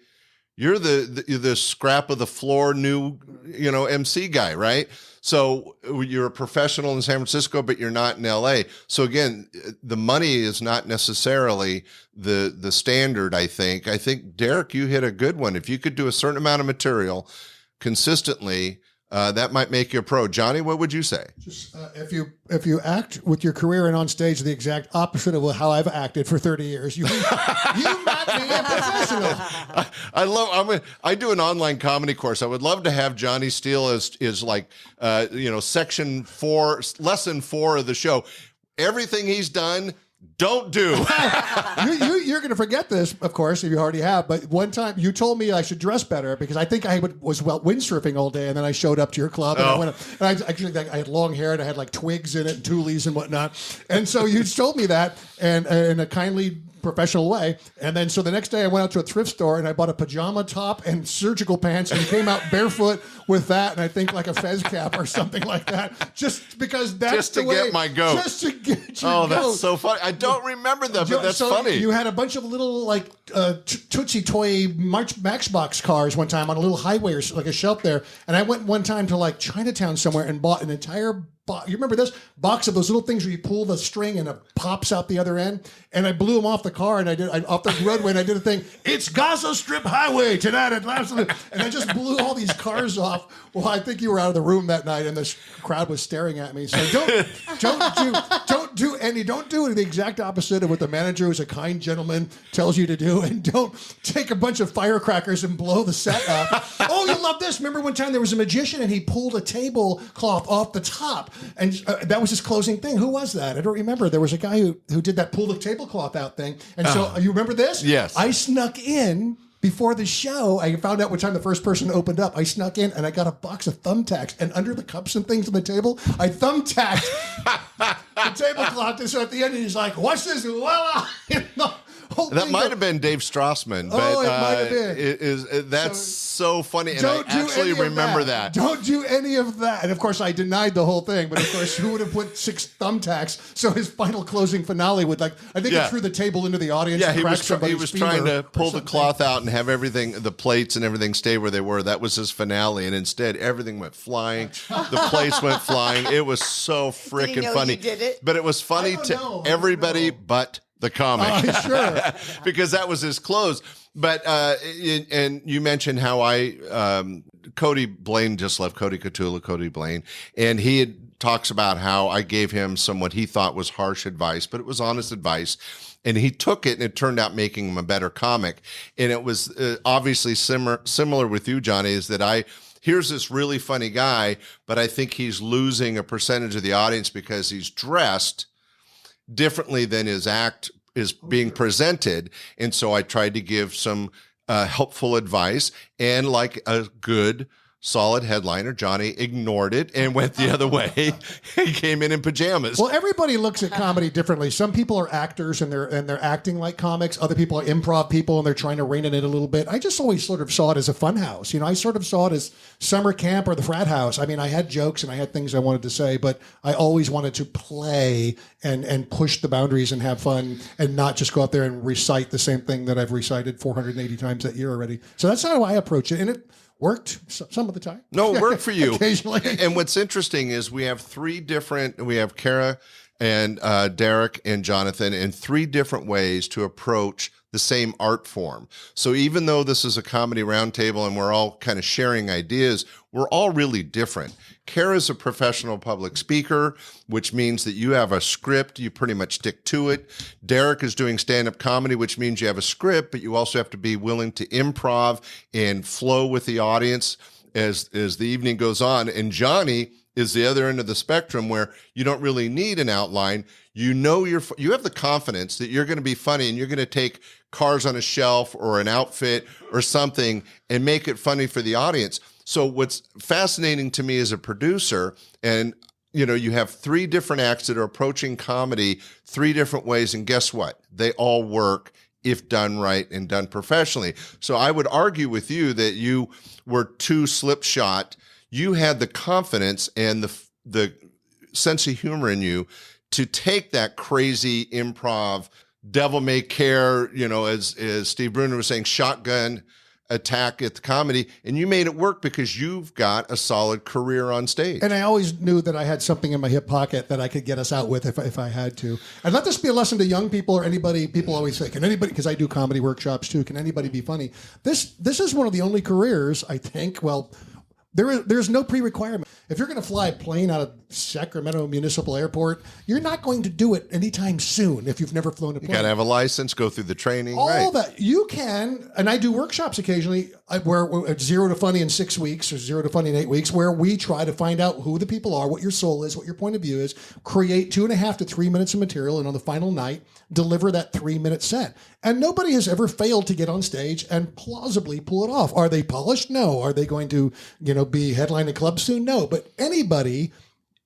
you're the scrap of the floor new, MC guy, right? So you're a professional in San Francisco, but you're not in LA. So again, the money is not necessarily the standard, I think. I think, Derrick, you hit a good one. If you could do a certain amount of material consistently, that might make you a pro. Johnny, what would you say? Just, if you act with your career and on stage the exact opposite of how I've acted for 30 years, you might be a professional. I do an online comedy course. I would love to have Johnny Steele is like, section 4, lesson 4 of the show. Everything he's done, don't do. You're going to forget this, of course, if you already have. But one time you told me I should dress better because I think I was windsurfing all day, and then I showed up to your club and I had long hair and I had like twigs in it and tules and whatnot. And so you told me that and in a kindly, professional way. And then so the next day I went out to a thrift store and I bought a pajama top and surgical pants and came out barefoot with that and I think like a fez cap or something like that, just because that's just to get my goat. Just to get your goat. That's so funny. I don't remember that, but that's funny. You had a bunch of little like Tootsie Toy Matchbox cars one time on a little highway or like a shelf there, and I went one time to like Chinatown somewhere and bought an entire you remember this box of those little things where you pull the string and it pops out the other end? And I blew them off the car and off the roadway and I did a thing. It's Gaza Strip Highway tonight at last. And I just blew all these cars off. Well, I think you were out of the room that night and the crowd was staring at me. So don't do the exact opposite of what the manager, who's a kind gentleman, tells you to do, and don't take a bunch of firecrackers and blow the set up. Oh, you love this. Remember one time there was a magician and he pulled a tablecloth off the top. And that was his closing thing. Who was that? I don't remember. There was a guy who did that pull the tablecloth out thing. And so you remember this? Yes. I snuck in before the show. I found out what time the first person opened up. I snuck in and I got a box of thumbtacks. And under the cups and things on the table, I thumbtacked the tablecloth. And so at the end, he's like, "Watch this." Voila. That might have been Dave Strassman, but it might have been. That's so funny, and I actually remember that. Don't do any of that. And of course, I denied the whole thing. But of course, who would have put 6 thumbtacks? So his final closing finale would he threw the table into the audience. Yeah, and he was trying to pull the cloth out and have everything, the plates and everything, stay where they were. That was his finale, and instead everything went flying. The plates went flying. It was so freaking funny. He did it? But it was funny to everybody but the comic. Sure. Because that was his close. But and you mentioned how Cody Blaine just left, Cody Blaine, and he talks about how I gave him some what he thought was harsh advice, but it was honest advice. And he took it, and it turned out making him a better comic. And it was obviously similar with you, Johnny, is that here's this really funny guy, but I think he's losing a percentage of the audience because he's dressed differently than his act is being presented. And so I tried to give some helpful advice, and like a good solid headliner, Johnny ignored it and went the other way. He came in pajamas. Well, everybody looks at comedy differently. Some people are actors and they're acting like comics. Other people are improv people and they're trying to rein it in a little bit. I just always sort of saw it as a fun house. I sort of saw it as summer camp or the frat house. I mean, I had jokes and I had things I wanted to say, but I always wanted to play and push the boundaries and have fun and not just go out there and recite the same thing that I've recited 480 times that year already. So that's how I approach it. And it worked some of the time. No, it worked for you. Occasionally. And what's interesting is we have Cara and Derrick and Jonathan in 3 different ways to approach the same art form. So even though this is a comedy roundtable and we're all kind of sharing ideas, we're all really different. Cara's a professional public speaker, which means that you have a script, you pretty much stick to it. Derrick is doing stand-up comedy, which means you have a script, but you also have to be willing to improv and flow with the audience as the evening goes on. And Johnny is the other end of the spectrum where you don't really need an outline. You have the confidence that you're going to be funny and you're going to take cars on a shelf or an outfit or something and make it funny for the audience. So what's fascinating to me as a producer, and you have 3 different acts that are approaching comedy 3 different ways, and guess what? They all work if done right and done professionally. So I would argue with you that you were too slipshod. You had the confidence and the sense of humor in you to take that crazy improv, devil may care, as Steve Bruner was saying, shotgun attack at the comedy, and you made it work because you've got a solid career on stage. And I always knew that I had something in my hip pocket that I could get us out with if I had to. And let this be a lesson to young people or anybody. People always say, can anybody, because I do comedy workshops too, can anybody be funny? This is one of the only careers, I think, there's no pre-requirement. If you're going to fly a plane out of Sacramento Municipal Airport, you're not going to do it anytime soon if you've never flown a plane. You got to have a license, go through the training. All that. You can, and I do workshops occasionally where it's 0 to funny in 6 weeks or 0 to funny in 8 weeks, where we try to find out who the people are, what your soul is, what your point of view is, create 2.5 to 3 minutes of material, and on the final night, deliver that 3-minute set. And nobody has ever failed to get on stage and plausibly pull it off. Are they polished? No. Are they going to, be headlining clubs soon? No. But anybody,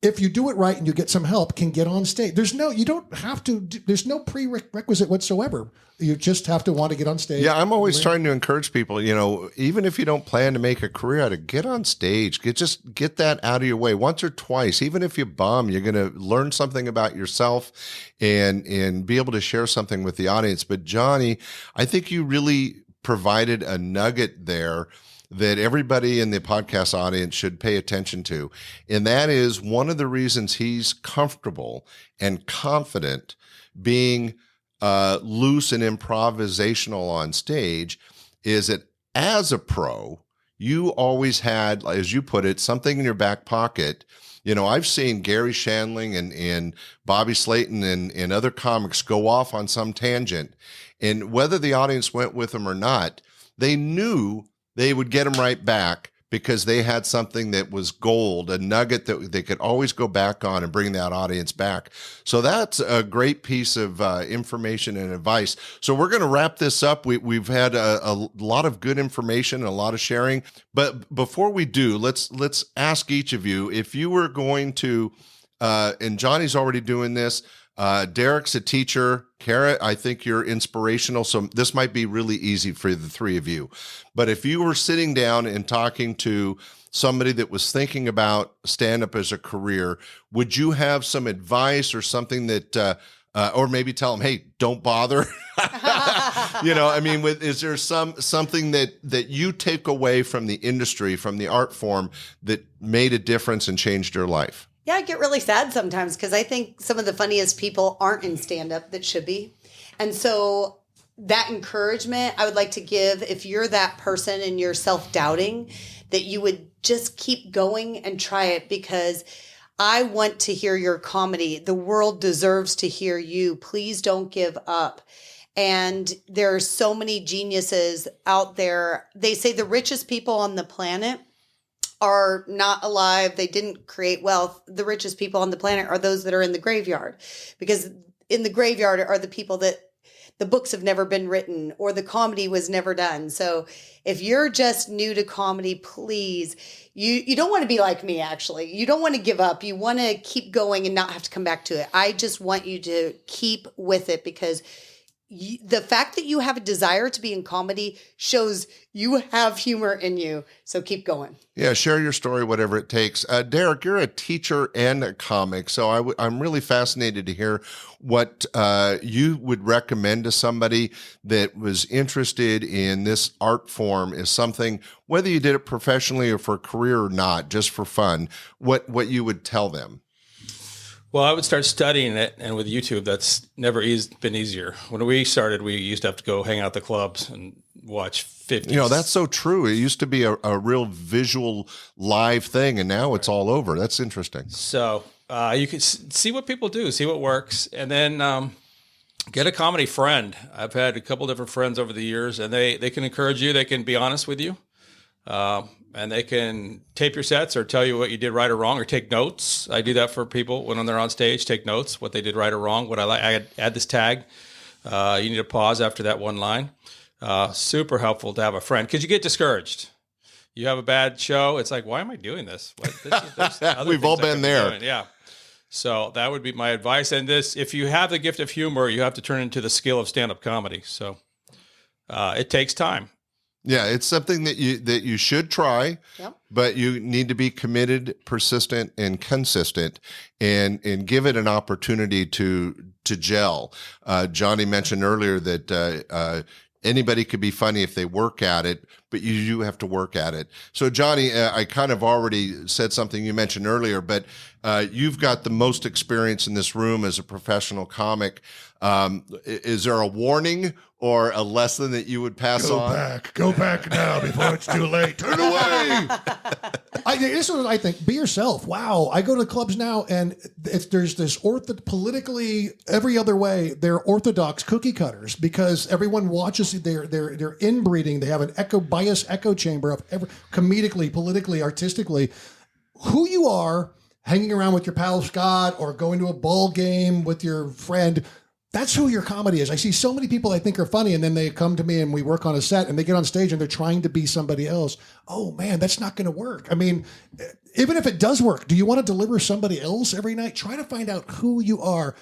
if you do it right and you get some help, can get on stage. There's no prerequisite whatsoever. You just have to want to get on stage. Yeah, I'm always trying to encourage people, even if you don't plan to make a career out of it, get on stage. Get that out of your way once or twice. Even if you bomb, you're going to learn something about yourself and be able to share something with the audience. But Johnny, I think you really provided a nugget there that everybody in the podcast audience should pay attention to. And that is one of the reasons he's comfortable and confident being loose and improvisational on stage is that as a pro, you always had, as you put it, something in your back pocket. I've seen Gary Shandling and Bobby Slayton and other comics go off on some tangent. And whether the audience went with them or not, they knew they would get them right back because they had something that was gold, a nugget that they could always go back on and bring that audience back. So that's a great piece of information and advice. So we're going to wrap this up. We've had a lot of good information and a lot of sharing. But before we do, let's ask each of you, if you were going to, and Johnny's already doing this, Derrick's a teacher. Cara, I think you're inspirational. So this might be really easy for the 3 of you. But if you were sitting down and talking to somebody that was thinking about stand-up as a career, would you have some advice or something that, or maybe tell them, hey, don't bother? Is there something that you take away from the industry, from the art form that made a difference and changed your life? Yeah, I get really sad sometimes because I think some of the funniest people aren't in stand-up that should be. And so that encouragement I would like to give, if you're that person and you're self-doubting, that you would just keep going and try it, because I want to hear your comedy. The world deserves to hear you. Please don't give up. And there are so many geniuses out there. They say the richest people on the planet are not alive, they didn't create wealth, the richest people on the planet are those that are in the graveyard. Because in the graveyard are the people that the books have never been written or the comedy was never done. So if you're just new to comedy, please, you don't want to be like me, actually. You don't want to give up. You want to keep going and not have to come back to it. I just want you to keep with it, because the fact that you have a desire to be in comedy shows you have humor in you. So keep going. Yeah, share your story, whatever it takes. Derrick, you're a teacher and a comic, so I'm really fascinated to hear what you would recommend to somebody that was interested in this art form as something, whether you did it professionally or for a career or not, just for fun, what you would tell them. Well, I would start studying it, and with YouTube, that's never been easier. When we started, we used to have to go hang out at the clubs and watch 50. That's so true. It used to be a real visual live thing, and now it's all over. That's interesting. So you can see what people do, see what works, and then get a comedy friend. I've had a couple different friends over the years, and they can encourage you. They can be honest with you. And they can tape your sets or tell you what you did right or wrong, or take notes. I do that for people when they're on stage. Take notes, what they did right or wrong. What I add this tag. You need to pause after that one line. Super helpful to have a friend, because you get discouraged. You have a bad show. It's like, why am I doing this? We've all been there. Yeah. So that would be my advice. And if you have the gift of humor, you have to turn it into the skill of stand-up comedy. So it takes time. Yeah, it's something that you should try, but you need to be committed, persistent, and consistent, and give it an opportunity to gel. Johnny mentioned earlier that anybody could be funny if they work at it, but you do have to work at it. So, Johnny, I kind of already said something you mentioned earlier, but you've got the most experience in this room as a professional comic. Is there a warning or a lesson that you would pass on? Go back now before it's too late. Turn away. This is what I think. Be yourself. Wow. I go to clubs now, and there's this politically every other way, they're orthodox cookie cutters, because everyone watches. They're inbreeding. They have an bias echo chamber of comedically, politically, artistically. Who you are, hanging around with your pal Scott or going to a ball game with your friend. That's who your comedy is. I see so many people I think are funny, and then they come to me and we work on a set, and they get on stage and they're trying to be somebody else. Oh man, that's not going to work. I mean, even if it does work, do you want to deliver somebody else every night? Try to find out who you are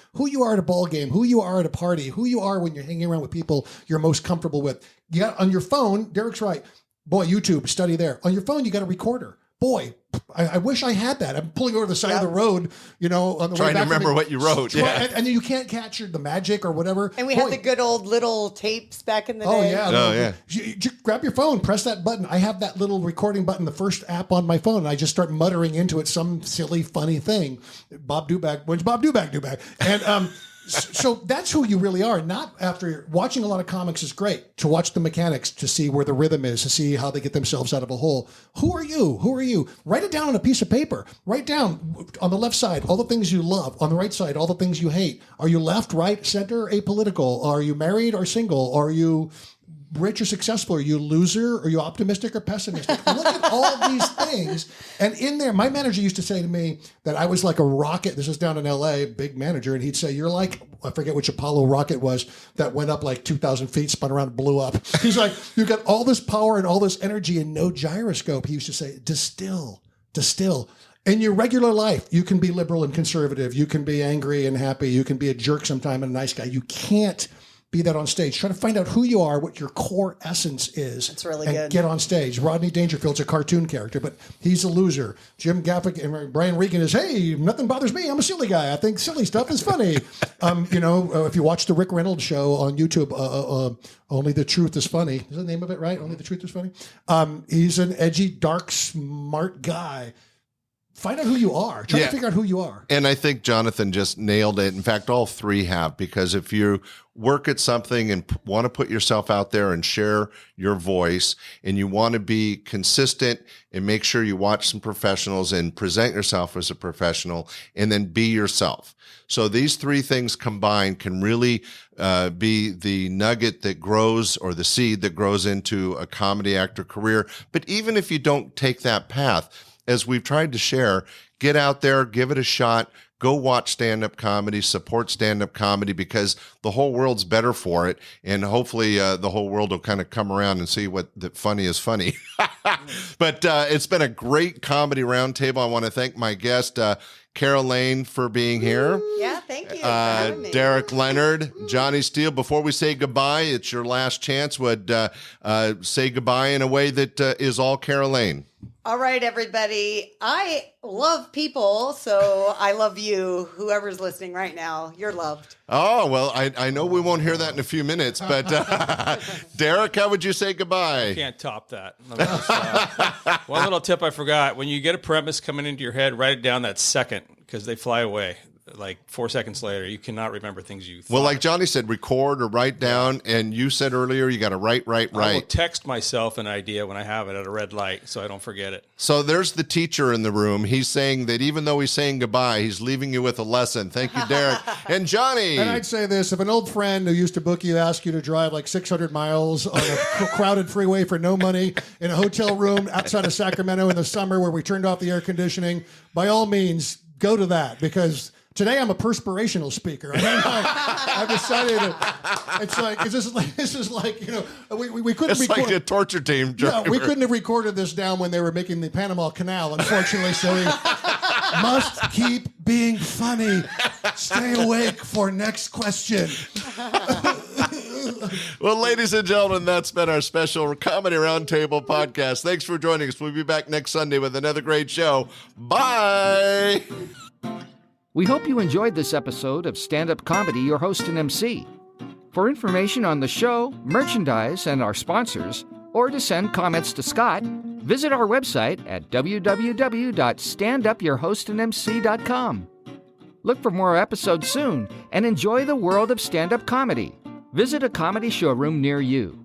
at a ball game, who you are at a party, who you are when you're hanging around with people you're most comfortable with. Yeah, on your phone, Derrick's right. Boy, YouTube, study there. On your phone, you got a recorder. Boy, I wish I had that. I'm pulling over the side of the road, on the trying way back. To remember what you wrote. Yeah. And you can't capture the magic or whatever. And we had the good old little tapes back in the day. Oh, yeah. Oh, yeah. You grab your phone, press that button. I have that little recording button, the first app on my phone, and I just start muttering into it some silly, funny thing. Bob Dubak, when's Bob Dubak do back? And so that's who you really are. Not after watching a lot of comics is great, to watch the mechanics, to see where the rhythm is, to see how they get themselves out of a hole. Who are you? Who are you? Write it down on a piece of paper. Write down on the left side all the things you love. On the right side, all the things you hate. Are you left, right, center, apolitical? Are you married or single? Are you rich or successful? Are you a loser? Are you optimistic or pessimistic? Look at all these things. And in there, my manager used to say to me that I was like a rocket. This was down in LA, big manager. And he'd say, you're like, I forget which Apollo rocket was that went up like 2,000 feet, spun around and blew up. He's like, you've got all this power and all this energy and no gyroscope. He used to say, distill. In your regular life, you can be liberal and conservative. You can be angry and happy. You can be a jerk sometime and a nice guy. You can't be that on stage. Try to find out who you are, what your core essence is. That's really and good. Get on stage. Rodney Dangerfield's a cartoon character, but he's a loser. Jim Gaffick and Brian Regan is, hey, nothing bothers me. I'm a silly guy. I think silly stuff is funny. If you watch the Rick Reynolds show on YouTube, Only the Truth is Funny. Is the name of it right? Only the Truth is Funny. He's an edgy, dark, smart guy. find out who you are. Try to figure out who you are. And I think Jonathan just nailed it. In fact, all three have, because if you work at something and want to put yourself out there and share your voice, and you want to be consistent and make sure you watch some professionals and present yourself as a professional, and then be yourself. So these three things combined can really be the nugget that grows, or the seed that grows into a comedy actor career. But even if you don't take that path, as we've tried to share, get out there, give it a shot, go watch stand-up comedy, support stand-up comedy, because the whole world's better for it. And hopefully the whole world will kind of come around and see what that funny is funny. But it's been a great comedy roundtable. I want to thank my guest, Cara Lane, for being here. Yeah, thank you for having me. Derrick Leonard, Johnny Steele. Before we say goodbye, it's your last chance. Would say goodbye in a way that is all Cara Lane. All right, everybody. I love people, so I love you. Whoever's listening right now, you're loved. Oh, well, I know we won't hear that in a few minutes, but Derrick, how would you say goodbye? Can't top that. One little tip I forgot: when you get a premise coming into your head, write it down that second, because they fly away. Like 4 seconds later, you cannot remember things you thought. Well, like Johnny said, record or write down. And you said earlier, you got to write. I will text myself an idea when I have it at a red light, so I don't forget it. So there's the teacher in the room. He's saying that even though he's saying goodbye, he's leaving you with a lesson. Thank you, Derrick. And Johnny. And I'd say this: if an old friend who used to book you asks you to drive like 600 miles on a crowded freeway for no money in a hotel room outside of Sacramento in the summer where we turned off the air conditioning, by all means, go to that, because today I'm a perspirational speaker. I've decided that it's like this is like, you know, we couldn't It's record. like a torture team driver. Yeah, we couldn't have recorded this down when they were making the Panama Canal, unfortunately. So we must keep being funny. Stay awake for next question. Well, ladies and gentlemen, that's been our special Comedy Roundtable podcast. Thanks for joining us. We'll be back next Sunday with another great show. Bye. We hope you enjoyed this episode of Stand-Up Comedy, your host and MC. For information on the show, merchandise, and our sponsors, or to send comments to Scott, visit our website at www.standupyourhostandmc.com. Look for more episodes soon and enjoy the world of stand-up comedy. Visit a comedy showroom near you.